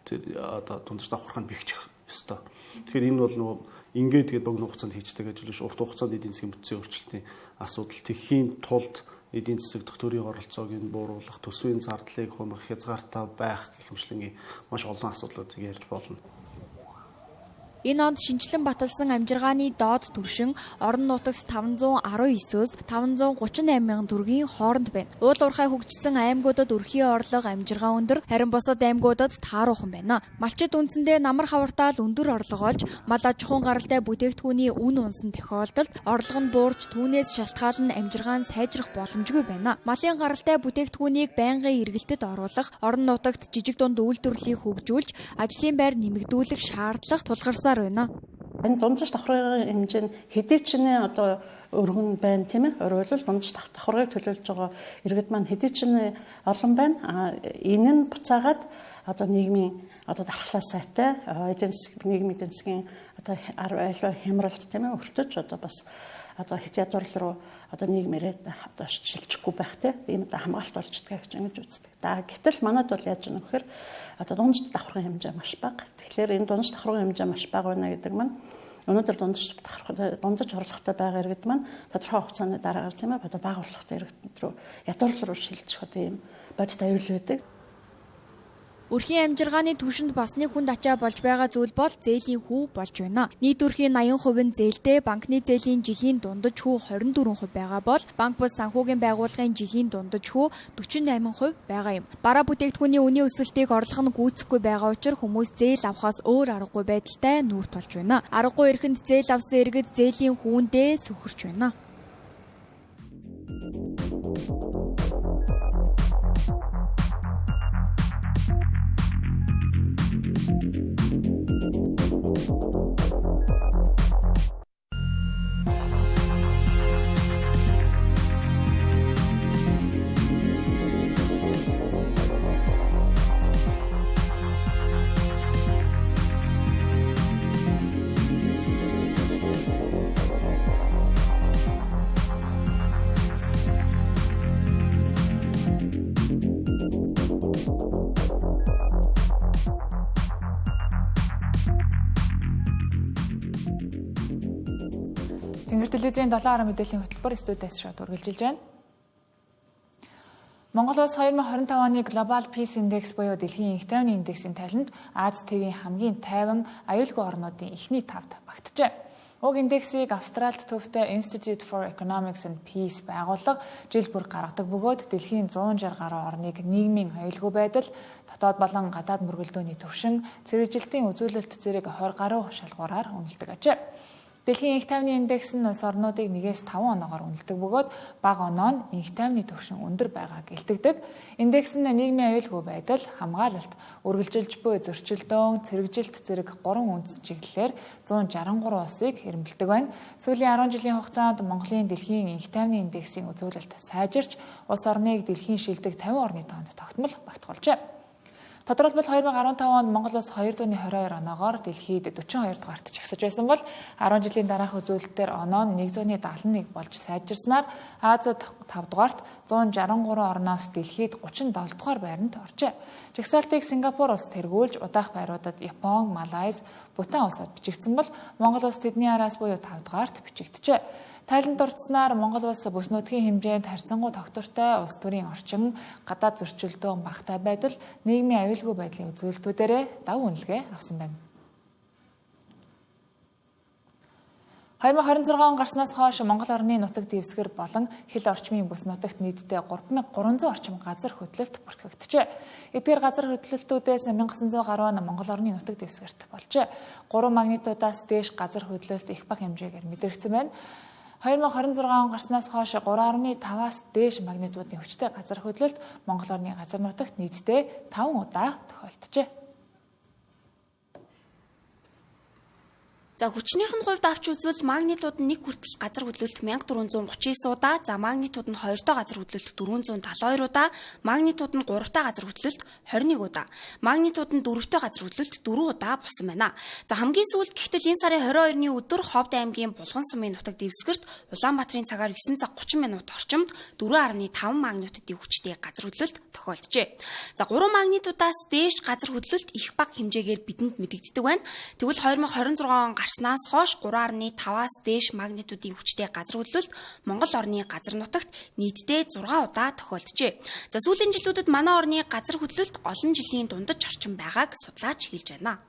тэр одоо дундаж давхар нь бэхжих ёстой. Тэгэхээр энэ бол нөгөө ингээд тэгээд богино хугацаанд хийждэг ажил биш. Урт хугацаанд эдийн засгийн бүтцийн өөрчлөлтийн асуудал тэхийн тулд эдийн засаг дэх төрийн оролцоог нь бууруулах, төсвийн зардлыг хумах, хязгаартай байх гэх мэтлэнгийн маш олон асуудлуудыг ярьж болно. Энэ онд шинжилэн баталсан амжиргааны доод түвшин орон нутагт 519-өөс 538 мянган төгрөгийн хооронд байна. Уул уурхай хөгжсөн аймагуудад өрхийн орлого амжиргаа өндөр, харин бусад аймагуудад тааруухан байна. Малчид үндсэндээ намар хавартаал өндөр орлого олж, мал аж ахуйн гаралтай бүтээгдэхүүний үн унсан тохиолдолд орлого нь буурч түүнээс шалтгаалan амжиргаа нь сайжрах боломжгүй байна. Малын гаралтай бүтээгдэхүүнийг байнгын эргэлтэд оруулах, орон нутагт жижиг дунд үйлдвэрлэлийг хөгжүүлж, ажлын байр нэмэгдүүлэх шаардлага тулгарсан байна. Энэ дундаж давхрын хэмжээ нь хэдий ч нэ одоо өргөн байна тийм ээ. Өөрөөр хэлбэл дундаж давхрыг төлөөлж байгаа иргэд маань хэдий ч нэ олон байна. Энэ нь буцаагаад одоо нийгмийн одоо дархлаа сайтай эдийн засаг нийгмийн эдийн засгийн одоо айлуу хямралт тийм ээ өртөж одоо бас одоо хэд ядуурл руу одоо нийгмээрээ одоо шилжихгүй байх тийм ийм одоо хамгаалт болждгаа гэж ингэж үздэг. Гэтэл манайд бол яаж юм гэхээр одоо дундаж давхрын хэмжээ маш бага. Тэгэхээр энэ дундаж давхрын хэмжээ маш бага байна гэдэг маань өнөөдөр дундаж орлоготой байгаа иргэд маань тодорхой хугацааны дараагаар тийм ээ одоо бага орлоготой иргэд рүү ядуурлал руу шилжих одоо ийм бодит аюул байдаг. Өрхийн амжиргааны түвшинд басны хүнд ачаа болж байгаа зүйл бол зээлийн хүү болж байна. Нийт өрхийн 80% нь зээлтэй, банкны зээлийн жилийн дундаж хүү 24% байгаа бол банк бус санхүүгийн байгууллагын жилийн дундаж хүү 48% байгаа юм. Бараа бүтээгдэхүүний үнийн өсөлтийг орлого нь гүйцэхгүй байгаа учраас хүмүүс зээл авахаас өөр аргагүй байдалтай нүүр тулж байна. Аргагүй эрхэнд зээл авсан иргэд зээлийн хүүндээ сүхэрч байна. Тэнгэр телевизийн 7 мэдээллийн хөтөлбөр студиэс шууд үргэлжилж байна. Монгол улс 2025 оны Global Peace Index буюу дэлхийн их тайвны индексийн тайланд Аз тэвийн хамгийн тайван аюулгүй орнуудын эхний 5-т багтжээ. Уг индексийг Австралид төвтэй Institute for Economics and Peace байгууллага жил бүр гаргадаг бөгөөд дэлхийн 160 гаруй орныг нийгмийн аюулгүй байдал, дотоод болон гадаад мөргөлдөөний түвшин, цэрэгжилтийн үзүүлэлт зэрэг 20 гаруй шалгуураар үнэлдэг ажээ. Дэлхийн их тайвны индекс нь улс орнуудыг 1-5 оноогоор үнэлдэг бөгөөд бага оноо нь их тайвны түвшин өндөр байгааг илтгэдэг. Индекс нь нийгмийн аюулгүй байдал, хамгаалалт, үргэлжилж буй зөрчилдөөн, цэрэгжилт зэрэг 3 үндсэн чиглэлээр 163 улсыг хэрэмбэлдэг байна. Сүүлийн 10 жилийн хугацаанд Монголын дэлхийн их тайвны индексийн үзүүлэлт сайжирч, улс орныг дэлхийн шилдэг 50 орны тоонд тогтмол багтуулжээ. Тодорхойлбол 2015 онд Монгол улс 222 оноогоор дэлхийд 42 дугаарт жагсаж байсан бол 10 жилийн дараах үзүүлэлтээр оноо нь 171 болж сайжирснаар Азид 5 дугаарт 163 орноос дэлхийд 37 дугаар байранд оржээ. Жагсаалтыг Сингапур улс тэргүүлж удаах байруудад Япон, Малайз, Бутан улсууд бичигдсэн бол Монгол улс тэдний араас буюу 5 дугаарт бичигджээ. Тайланд орцсноор Монгол улс бүс нутгийн хэмжээнд харьцангуй тогтвортой улс төрийн орчин, гадаад зөрчилдөөн багатай байдал, нийгмийн аюулгүй байдлын үзүүлэлтүүдээр давуу үнэлгээ авсан байна. 2026 он гарснаас хойш Монгол орны нутаг дэвсгэр болон хил орчмын бүс нутагт нийтдээ 3300 орчим газар хөдлөлт бүртгэгджээ. Эдгээр газар хөдлөлтүүдээс 1900 гаруй нь Монгол орны нутаг дэвсгэрт болжээ. 3 магнитудаас дээш газар хөдлөлт их бага хэмжээгээр мэдрэгдсэн байна. 2026 он гарснаас хойш 3.5-аас дээш магнитудын хүчтэй газар хөдлөлт Монгол орны газар нутагт нийтдээ 5 удаа тохиолджээ. За хүчнийхэн хувьд авч үзвэл магнитуд нь 1 хүртэл газар хөдлөлт 1439 удаа, за магнитуд нь 2 дахь газар хөдлөлт 472 удаа, магнитуд нь 3 дахь газар хөдлөлт 21 удаа, магнитуд нь 4 дахь газар хөдлөлт 4 удаа болсон байна. За хамгийн сүүлд гэхдээ энэ сарын 22-ны өдөр Ховд аймгийн Булган сумын нутаг дэвсгэрт Улаанбаатарын цагаар 9 цаг 30 минут орчимд 4.5 магнитудын хүчтэй газар хөдлөлт тохиолджээ. За 3 магнитудаас дээш газар хөдлөлт их бага хэмжээгээр бидэнд мэдэгддэг байна. Тэгвэл 2026 он гарснаас хойш 3.5-аас дээш магнитудын хүчтэй газар хөдлөлт Монгол орны газар нутагт нийтдээ 6 удаа тохиолджээ. За сүүлийн жилүүдэд манай орны газар хөдлөлт олон жилийн дундаж орчин байгааг судлаач хэлж байна.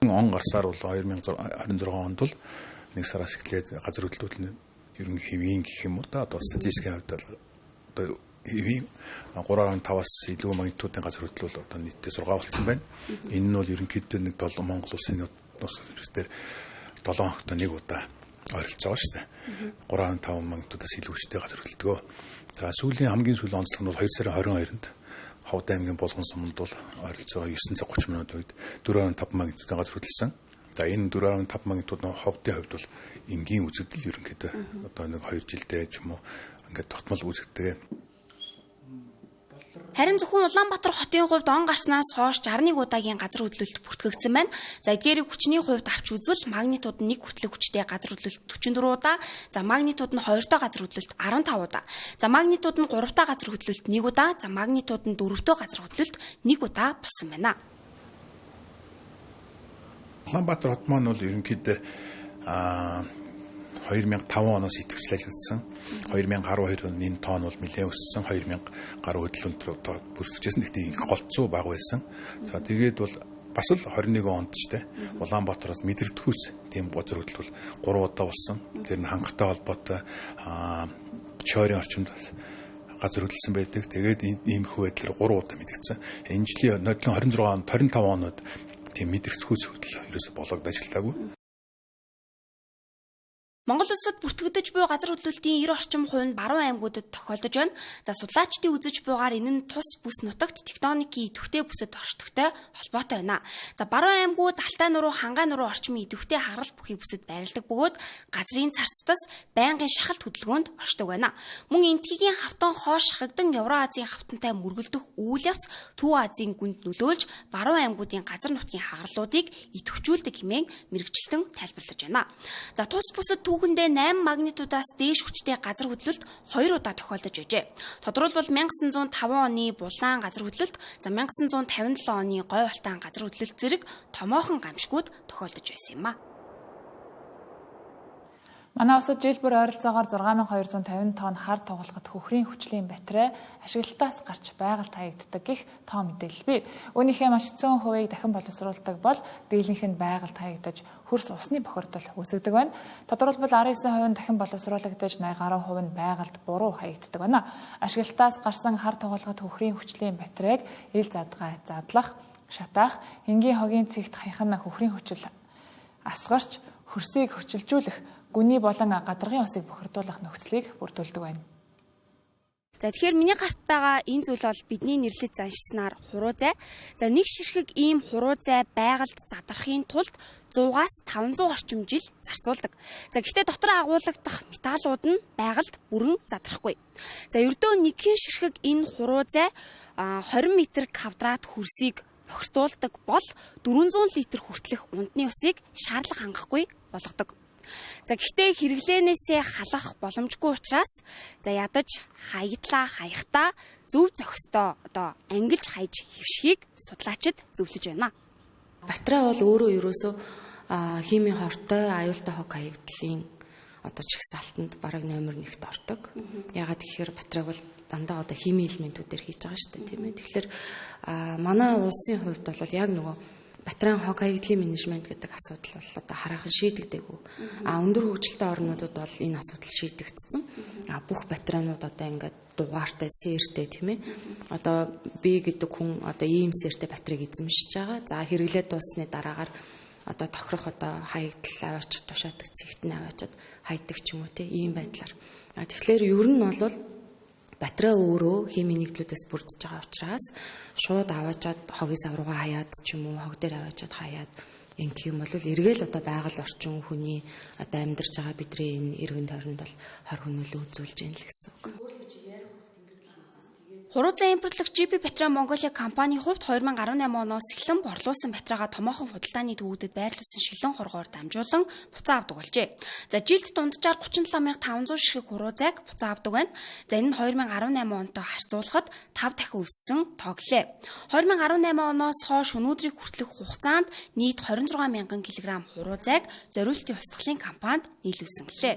Он гарсаар бол 2026 онд бол 1 сараас эхлээд газар хөдлөлт нь ерөн хэвийн гэх юм уу та одоо статистикийн хувьд одоо хэвийн 3.5-аас илүү магнитудын газар хөдлөл одоо нийтдээ 6 болсон байна. Энэ нь бол ерөнхийдөө нэг Монгол улсын нутаг дээр 7 хоногт нэг удаа ойролцоо шүү дээ. 3.5 магнитудаас илүү хүчтэй газар хөдлөлтгөө. За сүүлийн хамгийн сүүлийн онцлог нь бол 2 сарын 22-нд Ховд аймгийн Булган суманд бол ойролцоо 9 цаг 30 минутын үед 4.5 магнитудын газар хөдлөлсөн. За энэ 4.5 магнитуд нь Ховдын хувьд бол энгийн үзэгдэл ерөнхийдөө одоо нэг 2 жилдээ ч юм уу ингээд тогтмол үзэгдэг. Харин зөвхөн Улаанбаатар хотын хувьд он гарснаас хойш 61 удаагийн газар хөдлөлт бүртгэгдсэн байна. За эдгээрийг хүчний хувьд авч үзвэл магнитуд нь 1 хүртэлх хүчтэй газар хөдлөлт 44 удаа, за магнитуд нь 2 дахь газар хөдлөлт 15 удаа, за магнитуд нь 3 дахь газар хөдлөлт 1 удаа, за магнитуд нь 4 дахь газар хөдлөлт 1 удаа болсон байна. Улаанбаатар хот маань бол ерөнхийдөө 2005 оноос идэвхжил ажиллагдсан. 2012 онд энэ тоон бол нэлээд өссөн. 2000 гаруй хөдөлгөөнөөр бүртгэжсэн. Гэхдээ их голцоо бага байсан. За тэгээд бол бас л 21 онд ч те Улаанбаатараас Мэдрэгдэхүйц тийм газар хөдлөл 3 удаа болсон. Тэр нь хангалттай холбоотой Чойрын орчимд газар хөдлөсөн байдаг. Тэгээд иймэрхүү байдлаар 3 удаа мэдгдсэн. Энэ жилийн 26 он 25 онод тийм Мэдрэгдэхүйц хөдлөл ерөөсө бологд ажиллаагүй. Монгол улсад бүртгэгдэж буй газар хөдлөлтийн 90 орчим хувь нь баруун аймагуудад тохиолдож байна. За судлаачдын үзэж буйгаар энэ нь тус бүс нутагт тектоникийн идэвхтэй бүсэд оршдогтой холбоотой байна. За баруун аймагууд Алтай нуруу, Хангай нуруу орчмын идэвхтэй хагарал бүхий бүсэд байрладаг бөгөөд газрын царцтас байнгын шахалт хөдөлгөөнд оршдог байна. Мөн энтгийн хавтан хоош шахагдан Евразийн хавтантай мөргөлдөх үйл явц Төв Азийн гүнд нөлөөлж баруун аймагуудын газар нутгийн хагаралуудыг идэвхжүүлдэг хэмээн мэргэжилтэн тайлбарлаж байна. За тус бүсэд түүхэндээ 8 магнитудаас дээш хүчтэй газар хөдлөлт 2 удаа тохиолдож байжээ. Тодорхойлбол 1905 оны Булаан газар хөдлөлт, за 1957 оны Гой Улаан газар хөдлөлт зэрэг томоохон гамшгууд тохиолдож байсан юм а. Манай улсад жил бүр ойролцоогоор 6250 тонн хар тоглоход хөхрийн хүчлийн батарей ашиглалтаас гарч байгальд хаягддаг гэх тоо мэдээлэл бий. Үүнийхээ маш цөөн хувийг дахин боловсруулдаг бол дийлэнх нь байгальд хаягдаж хөрс усны бохирдол үүсгдэг байна. Тодорхойлбол 19% нь дахин боловсруулагдаж 80% нь байгальд буруу хаягддаг байна. Ашиглалтаас гарсан хар тоглоход хөхрийн хүчлийн батарейг ил задгай задлах, шатаах, энгийн хогийн цэгт хаяхан хөхрийн хүчил асгарч хөрсийг хөчилжүүлэх, гүний болон гадаргын усыг бохирдуулах нөхцөлийг бүрдүүлдэг байна. За тэгэхээр миний гарт байгаа энэ зүйл бол бидний нэрлэж заншсанаар хуруу зай. За нэг ширхэг ийм хуруу зай байгальд задрахын тулд 100-аас 500 орчим жил зарцуулдаг. За гэхдээ дотор агуулгадах металлууд нь байгальд бүрэн задрахгүй. За ердөө нэгэн ширхэг энэ хуруу зай 20 м квадрат хөрсийг бохирдуулдаг бол 400 литр хүртэлх унтны усыг шаардлага хангахгүй болгодог. За гэхдээ хэрэглээнээсээ халах боломжгүй учраас за ядаж хаяхдаа зөв зохистой ангилж хайж хэвшихийг судлаачид зөвлөж байна. Батарей бол өөрөө ерөөсөө химийн хортой аюултай хог хаягдлын чагсаалтанд бараг номер 1-т ордог. Ягаад гэхээр батарейг бол дандаа химийн элементүүдээр хийж байгаа шүү дээ, тийм ээ. Тэгэхээр манай улсын хувьд бол яг нөгөө батарейн хог хаягдлын менежмент гэдэг асуудал бол хараахан шийдэгдээгүй. Өндөр хөгжилтэй орнуудад бол энэ асуудал шийдэгдсэн. Бүх батарейнууд ингээд дугаартай, сээртэй тийм ээ. Би гэдэг хүн ийм сээртэй батарейг эзэмшиж байгаа. За хэрэглээд дуусны дараагаар тохирох хаягдал аваачид тушаадаг цэгтэн аваачид хайдаг ч юм уу тийм ийм байдлаар. Тэгэхээр ер нь бол батарей өөрөө химийн нэгдлүүдээс бүрдэж байгаа учраас шууд аваачаад хогийн сав руугаа хаяад ч юм уу хог дээр аваачаад хаяад ингэх юм бол эргээл байгаль орчин хүний амьдарч байгаа бидний энэ эргэн тойронд бол хор хөнөөлөө үзүүлж яана л гэсэн үг. Хуруу зай импортлогч GP Petro Mongolia компани хувьд 2018 оноос эхлэн борлуулсан батарейгаа томоохон худалдааны төвүүдэд байрлуулсан шилэн хоргоор дамжуулан буцаа авдаг болжээ. За жилд дунджаар 37500 ширхэг хуруу зайг буцаа авдаг байна. За энэ нь 2018 онтой харьцуулахад 5 дахин өссөн тоглолээ. 2018 оноос хойш өнөөдрийг хүртэлх хугацаанд нийт 26000 кг хуруу зайг зориултын устгалын компанид нийлүүлсэн гэлээ.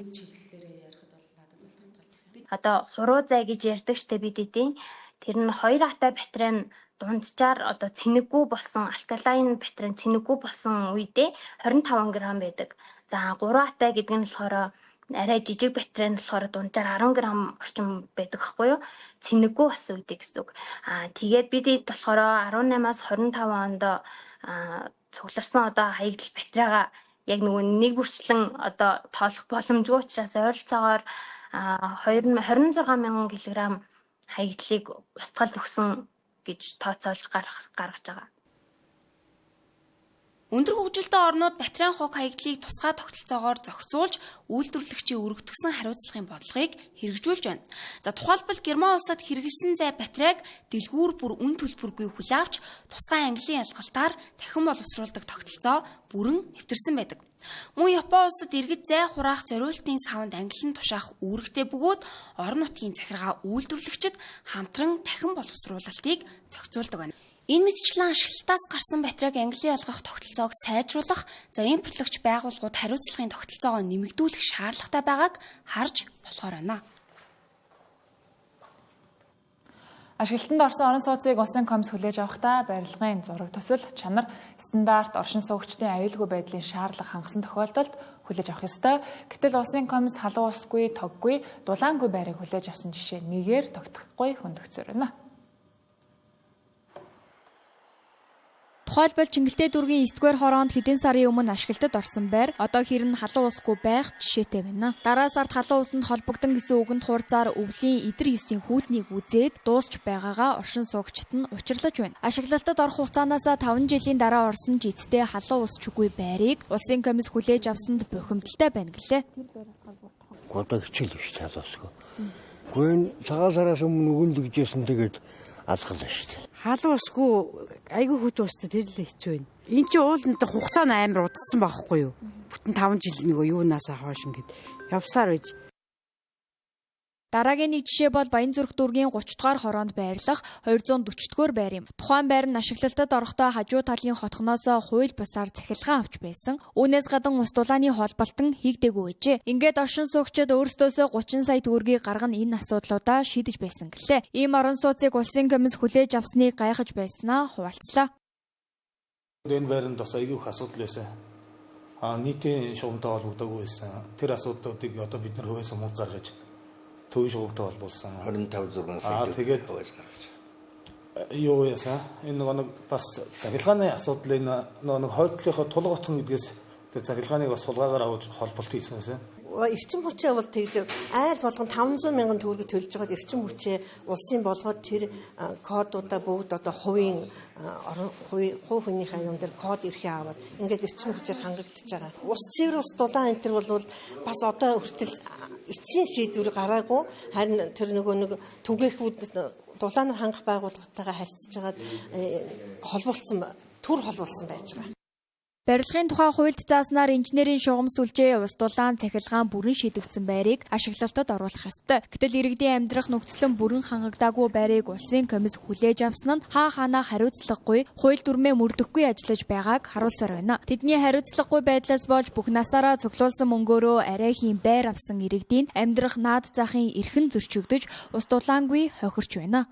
Хуруу зай гэж ярьдаг штэ бид эдийн тэр нь 2 атай батарей нь дунджаар цэнэггүй болсон алкалайн батарей цэнэггүй болсон үедээ 25 г байдаг. За 3 атай гэдэг нь болохоор арай жижиг батарей нь болохоор дунджаар 10 г орчим байдаг байхгүй юу? Цэнэггүй болсон үедээ гэсэн үг. Тэгээд бид болохоор 18-аас 25 онд цугларсан хаягдал батарейгаа яг нөгөө нэг бүрчлэн тоолох боломжгүй учраас ойролцоогоор 26000 кг хаягдлыг устгалд өгсөн гэж тооцоолж гаргаж байгаа. Өндөр хөгжилтэй орнууд батарейн хог хаягдлыг тусгай тогтолцоогоор зохицуулж үйлдвэрлэгчийн өргөдгсөн хариуцлагын бодлогыг хэрэгжүүлж байна. За тухайлбал Герман улсад хэрэглэсэн зай батарейг дэлгүүр бүр үн төлбөргүй хүлэавч тусгай ангилын ялгалтаар дахин боловсруулдаг тогтолцоо бүрэн нэвтэрсэн байдаг. Мөн Япон улсад иргэд зай хураах зориултын савнд ангилан тушаах үүрэгтэй бөгөөд орон нутгийн захиргаа үйлдвэрлэгчид хамтран дахин боловсруулалтыг зохицуулдаг байна. Энэ мэтчлэн ашиглалтаас гарсан батарейг англи ялгах тогтолцоог сайжруулах, за импортлогч байгууллагууд хариуцлагын тогтолцоогоо нэмэгдүүлэх шаардлагатай байгааг харж болохоор байна. Ашиглалтанд орсон орон сууцыг улсын комисс хүлээж авахдаа барилгын зураг төсөл, чанар, стандарт, оршин суугчдын аюулгүй байдлын шаардлага хангасан тохиолдолд хүлээж авах ёстой. Гэтэл улсын комисс халуун усгүй, тоггүй, дулаангүй байрыг хүлээж авсан жишээ нэгээр тогтохгүй хөндөгцөр байна. Тухайлбал Чингэлтэй дүүргийн 9-р хороонд хэдэн сарын өмнө ашиглалтад орсон байр одоо хэрн халуун усгүй байх жишээтэй байна. Дараа сард халуун усанд холбогдсон гэсэн үгэнд хурцаар өвлийн идэр 9-ийн хүүтнийг үзээд дуусч байгаагаа оршин суугчид нь учирлаж байна. Ашиглалтад орох хугацаанаас 5 жилийн дараа орсон жидтэй халуун ус чүгүй байрыг улсын комисс хүлээж авсанд бухимдалтай байна гэлээ. Гол хичээл биш цаасгүй. Гүн цагаасараас өмнө өгүүлэгжсэн тэгээд алхална шүү дээ. Халуун усгүй айгүй хөт устай тэр л хэцүү байна. Энд чинь ууланд хугацаа нь амар удацсан байхгүй юу? Бүтэн 5 жил нэг юунаасаа хойш ингээд явсаар байж. Дараагийн нэг жишээ бол Баянзүрх дүүргийн 30 дугаар хороонд байрлах 240-р байр юм. Тухайн байр нь ашиглалтад орохдоо хажуу талын хотгоноос хууль бусаар цахилгаан авч байсан. Үүнээс гадна ус дулааны холболтон хийгдээгүй гэжээ. Ингээд оршин суугчид өөрсдөөсөө 30 сая төгрөгийг гаргана энэ асуудлуудаа шийдэж байсан гэлээ. Ийм орон сууцыг улсын комисс хүлээж авсныг гайхаж байснаа хуваалцлаа. Энэ байранд бас айгүй их асуудал байсан. Нийтийн шугамтай холбогдоогүй байсан. Тэр асуудлуудыг одоо бид нар хөвөөс мөнгө гаргаж төвийн шугамтай холбуулсан 25 сая тэгээд юу яасан энэ нэг бас цахилгааны асуудал энэ нэг хойдлынхоо тулготхон гэдгээс тэр цахилгааныг бас сулгаагаар авч холболт хийсэн байсан. Эрчим хүчээ бол тэгж айл болгон 500 мянган төгрөг төлж байгаад эрчим хүчээ улсын болгоод тэр кодуудаа бүгд одоо хувийн хувийнхаа юм дээр код ирхээ аваад ингээд эрчим хүчээр хангагдчихж байгаа. Ус цэвэр ус дулаан энэ төр бол бас одоо хүртэл эцсийн шийдвэр гараагүй харин тэр нэг түгээхүүд дулаанаар хангах байгууллагатайгаа харьцаж байгаад төр холбуулсан байж байгаа. Барилгын тухай хуульд зааснаар инженерийн шугам сүлжээ, ус дулаан, цахилгаан бүрэн шийдэгдсэн байрыг ашиглалтад оруулах ёстой. Гэтэл иргэдийн амьдрах нөхцөл нь бүрэн хангагдаагүй байрыг улсын комисс хүлээж авсан нь хаанаа хариуцлагагүй, хууль дүрмээ мөрдөхгүй ажиллаж байгааг харуулсаар байна. Тэдний хариуцлагагүй байдлаас болж бүх насаараа цуглуулсан мөнгөөрөө арайхийн байр авсан иргэдийн амьдрах наад захын эрхэн зөрчигдөж, ус дулаангүй хохирч байна.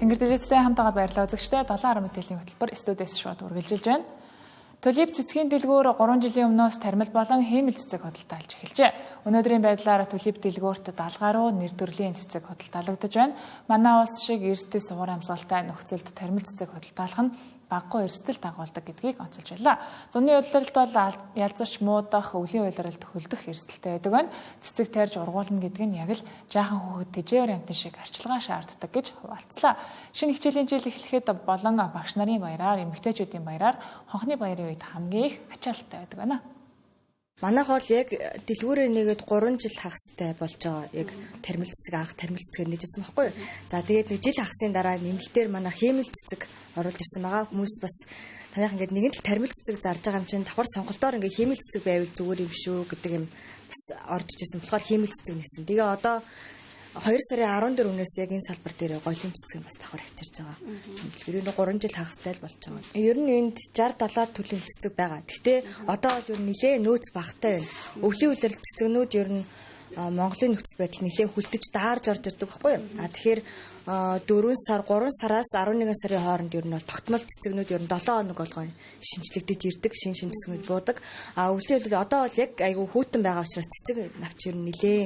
Тэнгэр телевизтэй хамтаагаад баярлалаа үзэгчдээ 7:10 мэдээллийн хөтөлбөр студиэс шууд үргэлжилж байна. Төлөв цэцгийн дэлгүүр 3 жилийн өмнөөс тармил болон хиймэл цэцэг хөдөлთა алж эхэлжээ. Өнөөдрийн байдлаар төлөв дэлгүүрт даалгаруу нэр төрлийн цэцэг хөдөлთა алгадаж байна. Манай улс шиг эрсдэл сугар амсгалтай нөхцөлд тармил цэцэг хөдөлтаалах нь баггүй эрсдэл дагуулдаг гэдгийг онцолж байлаа. Зуны удирдалт бол ялзарч муудах, өвлийн уйлралд хөлдөх эрсдэлтэй байдаг байна. Цэцэг тарьж ургуулна гэдэг нь яг л жаахан хүүхэд тэжээвэр амтны шиг арчилгаа шаарддаг гэж хуваалцлаа. Шинэ хичээлийн жил эхлэхэд болон багш нарын баяраар, эмэгтэйчүүдийн баяраар хонхны баярын үед хамгийн их ачаалттай байдаг байна. Манайх бол яг дэлгүүрээ нэгэд 3 жил хагастай болж байгаа. Яг тармил цэцэг анх тармил цэцгээр нээжсэн байхгүй юу? За тэгээд нэг жил хагасын дараа нэмэлтээр манай хиймэл цэцэг оруулж ирсэн байгаа. Хүмүүс бас танайх ингээд нэгэн л тармил цэцэг зарж байгаа юм чинь давхар сонголтоор ингээд хиймэл цэцэг байвал зүгээр юм шүү гэдэг юм бас орж ижсэн. Болохоор хиймэл цэцэг нээсэн. Тэгээ одоо 2 сарын 14-өөс яг энэ салбар дээр голын цэцэг бас давхар авчирч байгаа. Тэр нь 3 жил хагастай л болж байгаа. Ер нь энд 60-70 төрлийн цэцэг байгаа. Гэхдээ одоо бол ер нь нэлээ нөөц багтай байна. Өвлийн улирал цэцэгнүүд ер нь Монголын нөхцөл байдал нэлээ хүлдэж даарж орж ирдэг байхгүй юу? Тэгэхээр 3 сараас 11 сарын хооронд ер нь бол тогтмол цэцэгнүүд ер нь 7 хоног болгоо шинжлэгдэж ирдэг, шин цэцэгнүүд буудаг. Өвлийн улирал одоо бол яг айгүй хүүтэн байгаа учраас цэцэг навч ер нь нэлээ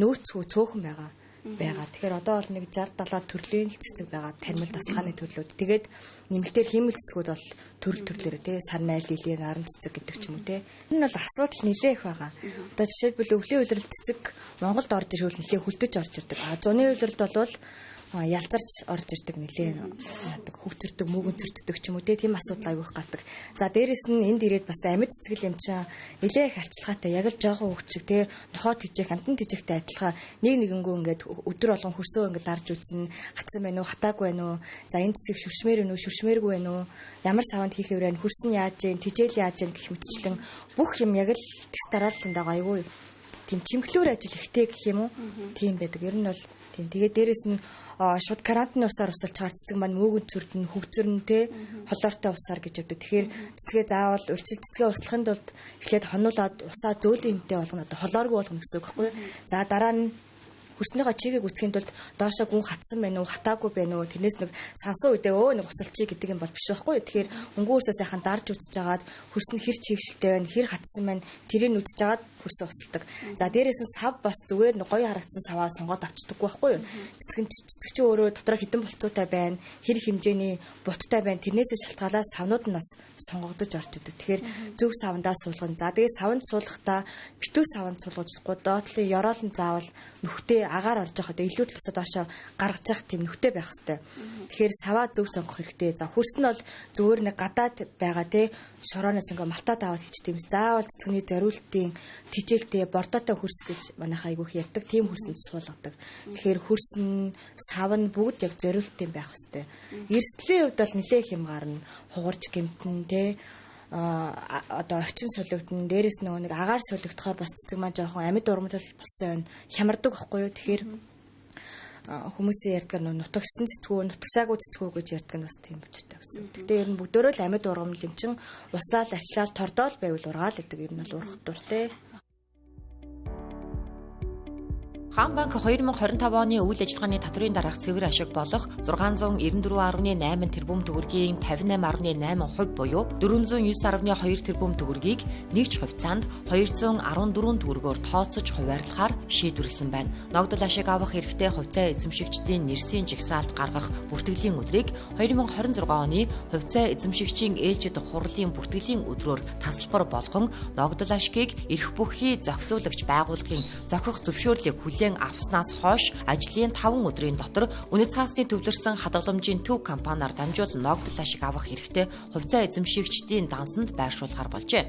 нөөцгүй цөөхөн байгаа. байгаа. Тэгэхээр одоо бол нэг 60-70 төрлийн цэцэг байгаа тармил тасалгааны төрлүүд. Тэгээд нэмэлтээр хиймэл цэцгүүд бол төрлөөр тий сарнайл, лилээ, наран цэцэг гэдэг ч юм уу тий. Энэ бол асуудал нэлээ их байгаа. Одоо жишээлбэл өвлийн улирал цэцэг Монголд орж ирвэл нэлээ хүлдэж орж ирдэг. Зуны улиралд бол ялзарч орж ирдэг нэлээ хөвцөрдөг, мөөгөн цөртдөг ч юм уу тийм асуудал аягүй их гардаг. За дээрэс нь энд ирээд бас амьд цэцгэл юм чинь нэлээ их арчилгаатай яг л жоохон хөвчг тий нохоод тижих, амтан тижихтэй адилхан нэгэнгөө ингээд өдөр болгон хөрсөө ингээд дарж үзнэ. Гацсан байна уу, хатаагүй байна уу? За энэ цэцэг шүршмээр байна уу, шүршмээргүй байна уу? Ямар саванд хийх вэ? Хөрсөн яаж гэн, тижэл яаж гэн гэх мэтчлэн бүх юм яг л тэгс дараалалд байгаа аягүй тийм чимглүүр ажил ихтэй гэх юм уу? Тийм байдаг. Ер нь бол тийм. Тэгээд дээрэс нь шууд карантины усаар усалж байгаа цэцэг маань мөөгөн цүрдэн, хөгзөрн те холоортой усаар гэж өвдөг. Тэгэхээр цэцгээ заавал урьдчил цэцгээ услахын тулд эхлээд хонуулаад усаа зөөлөн юмтай болгоно. Одоо холооргүй болгоно гэсэн үг байхгүй юу? За дараа нь хөрснийхөө чигийг үсгэхийн тулд доошоо гүн хатсан байна уу, хатаагүй байна уу? Тэрнээс нэг сансан үедээ нэг усалчий гэдэг юм бол биш байхгүй юу? Тэгэхээр өнгөөрсөө сайхан дарж үзэж агаад хөрс нь хэр чигшилтэй байна, хэр хатсан байна, тэрийг үзэж агаад хөрсөө усалдаг. За дээрээс нь сав бас зүгээр нэг гоё харагдсан саваа сонгоод авчдаггүй байхгүй юу? Цэцэг чи өөрөө дотроо хідэн болцоотой байна, хэр хэмжээний буттай байна. Тэрнээсээ шалтгаалаад савнууд нь бас сонгогдож орж идэг. Тэгэхээр зөв савандаа суулгана. За тэгээд саванд суулгахдаа битүү саванд суулгаждаггүй. Доотлын ёроолн заавал нүхтэй агаар орж байхад илүү талсаа доошоо гаргаж явах тийм нүхтэй байх хэрэгтэй. Тэгэхээр саваа зөв сонгох хэрэгтэй. За хөрс нь бол зүгээр нэг гадаад байгаа те шорооноос ингээ малтаад аваад хийчих юм. Заавал цэцэгний зориултын тижээлтэй бордоотой хөрс гэж манайхаа айгүйх ярьдаг. Тийм хөрсөнд суулгадаг. Тэгэхээр хөрс нь сав нь бүгд яг зориултын байх хэрэгтэй. Эрсдлийн хувьд бол нэлээх юм гарна. Хугарч гэмтэн те одоо орчин солигдсон дээрээс нэг агаар солигдохоор бас цэцэг маань жоохон амьд урмтал болсон хямардаг байхгүй юу. Тэгэхээр хүмүүсийн ярьдаг нутагшсан цэцгүү, нутагшаагүй цэцгүү гэж ярьдаг нь бас тийм бичтэй гэсэн. Гэхдээ ер нь бүгдөө л амьд ургамал юм чин усаал арчлал тордоол байвал ургаал гэдэг ер нь бол урах дуртай. Хаан банк 2025 оны үйл ажиллагааны татврын дараах цэвэр ашиг болох 694.8 тэрбум төгрөгийн 58.8% буюу 409.2 тэрбум төгрөгийг нэгж хувьцаанд 214 төгрөгөөр тооцож хуваарлахаар шийдвэрлсэн байна. Ногдол ашиг авах эрхтэй хувьцаа эзэмшигчдийн нэрсийн жагсаалт гаргах бүртгэлийн өдрийг 2026 оны хувьцаа эзэмшигчийн ээлжид хурлын бүртгэлийн өдрөөр тасалбар болгон ногдол ашгийг эрх бүхий зохицуулагч байгууллагын зохих зөвшөөрлийг авснаас хойш ажлын 5 өдрийн дотор үнэт цаасны төвлөрсөн хадгаламжийн төв компаниар дамжуулан ногдол ашиг авах хэрэгтэй хувьцаа эзэмшигчдийн дансанд байршуулахар болжээ.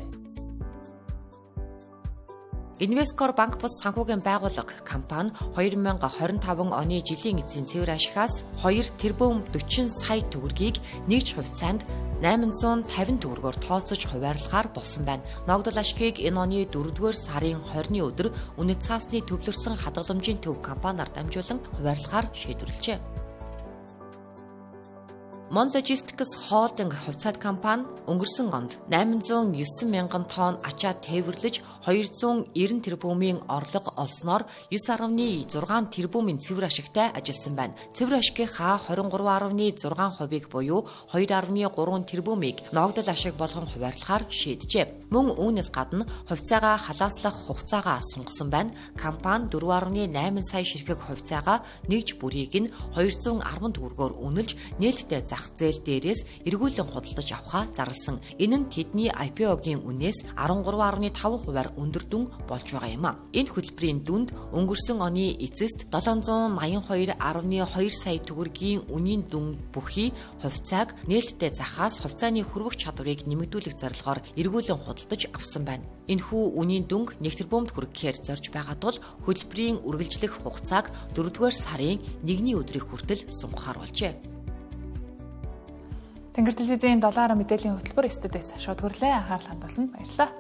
Инвесткор банк бус санхүүгийн байгууллага компани 2025 оны жилийн эцсийн цэвэр ашигаас 2 тэрбум 40 сая төгрөгийг нэгж хувьцаанд 850 төгрөгөөр тооцож хуваарлахаар болсон байна. Ногдол ашигыг энэ оны 4-р сарын 20-ны өдөр үнэт цаасны төвлөрсөн хадгаламжийн төв компаниар дамжуулан хуваарлахаар шийдвэрлэжээ. Mon Logistics Holding хувьцаат компани өнгөрсөн онд 809 мянган тонн ачаа тээвэрлэж 290 тэрбумын орлого олсноор 9.6 тэрбумын цэвэр ашигтай ажилласан байна. Цэвэр ашигийнхаа 23.6%-ийг буюу 2.3 тэрбумыг ногдол ашиг болгон хуваарлахаар шийджээ. Мөн үүнээс гадна хувьцаагаа халааслах хугацаагаа сунгасан байна. Компани 4.8 сая ширхэг хувьцаагаа нэгж бүрийг нь 210 төгрөгөөр үнэлж нээлттэй зах зээл дээрээс эргүүлэн худалдаж авахаа зарласан. Энэ нь тэдний IPO-гийн үнээс 13.5%-аар өндөрдөн болж байгаа юм а. Энэ хөтөлбөрийн дүнд өнгөрсөн оны эцэст 782.2 сая төгрөгийн үнийн дүн бүхий хувьцааг нээлттэй захаас хувьцааны хүргэх чадварыг нэмэгдүүлэх зорилгоор эргүүлэн худалдаж авсан байна. Энэхүү үнийн дүнг 1 тэрбум төгрөгөөр зорж байгаа тул хөтөлбөрийн үргэлжлэх хугацааг 4-р сарын 1-ний өдрийг хүртэл сунгахаар болжээ. Тэнгэр телевизийн 7 мэдээллийн хөтөлбөр студиэс шууд хүрлээ. Анхаарал хандуулсанд баярлалаа.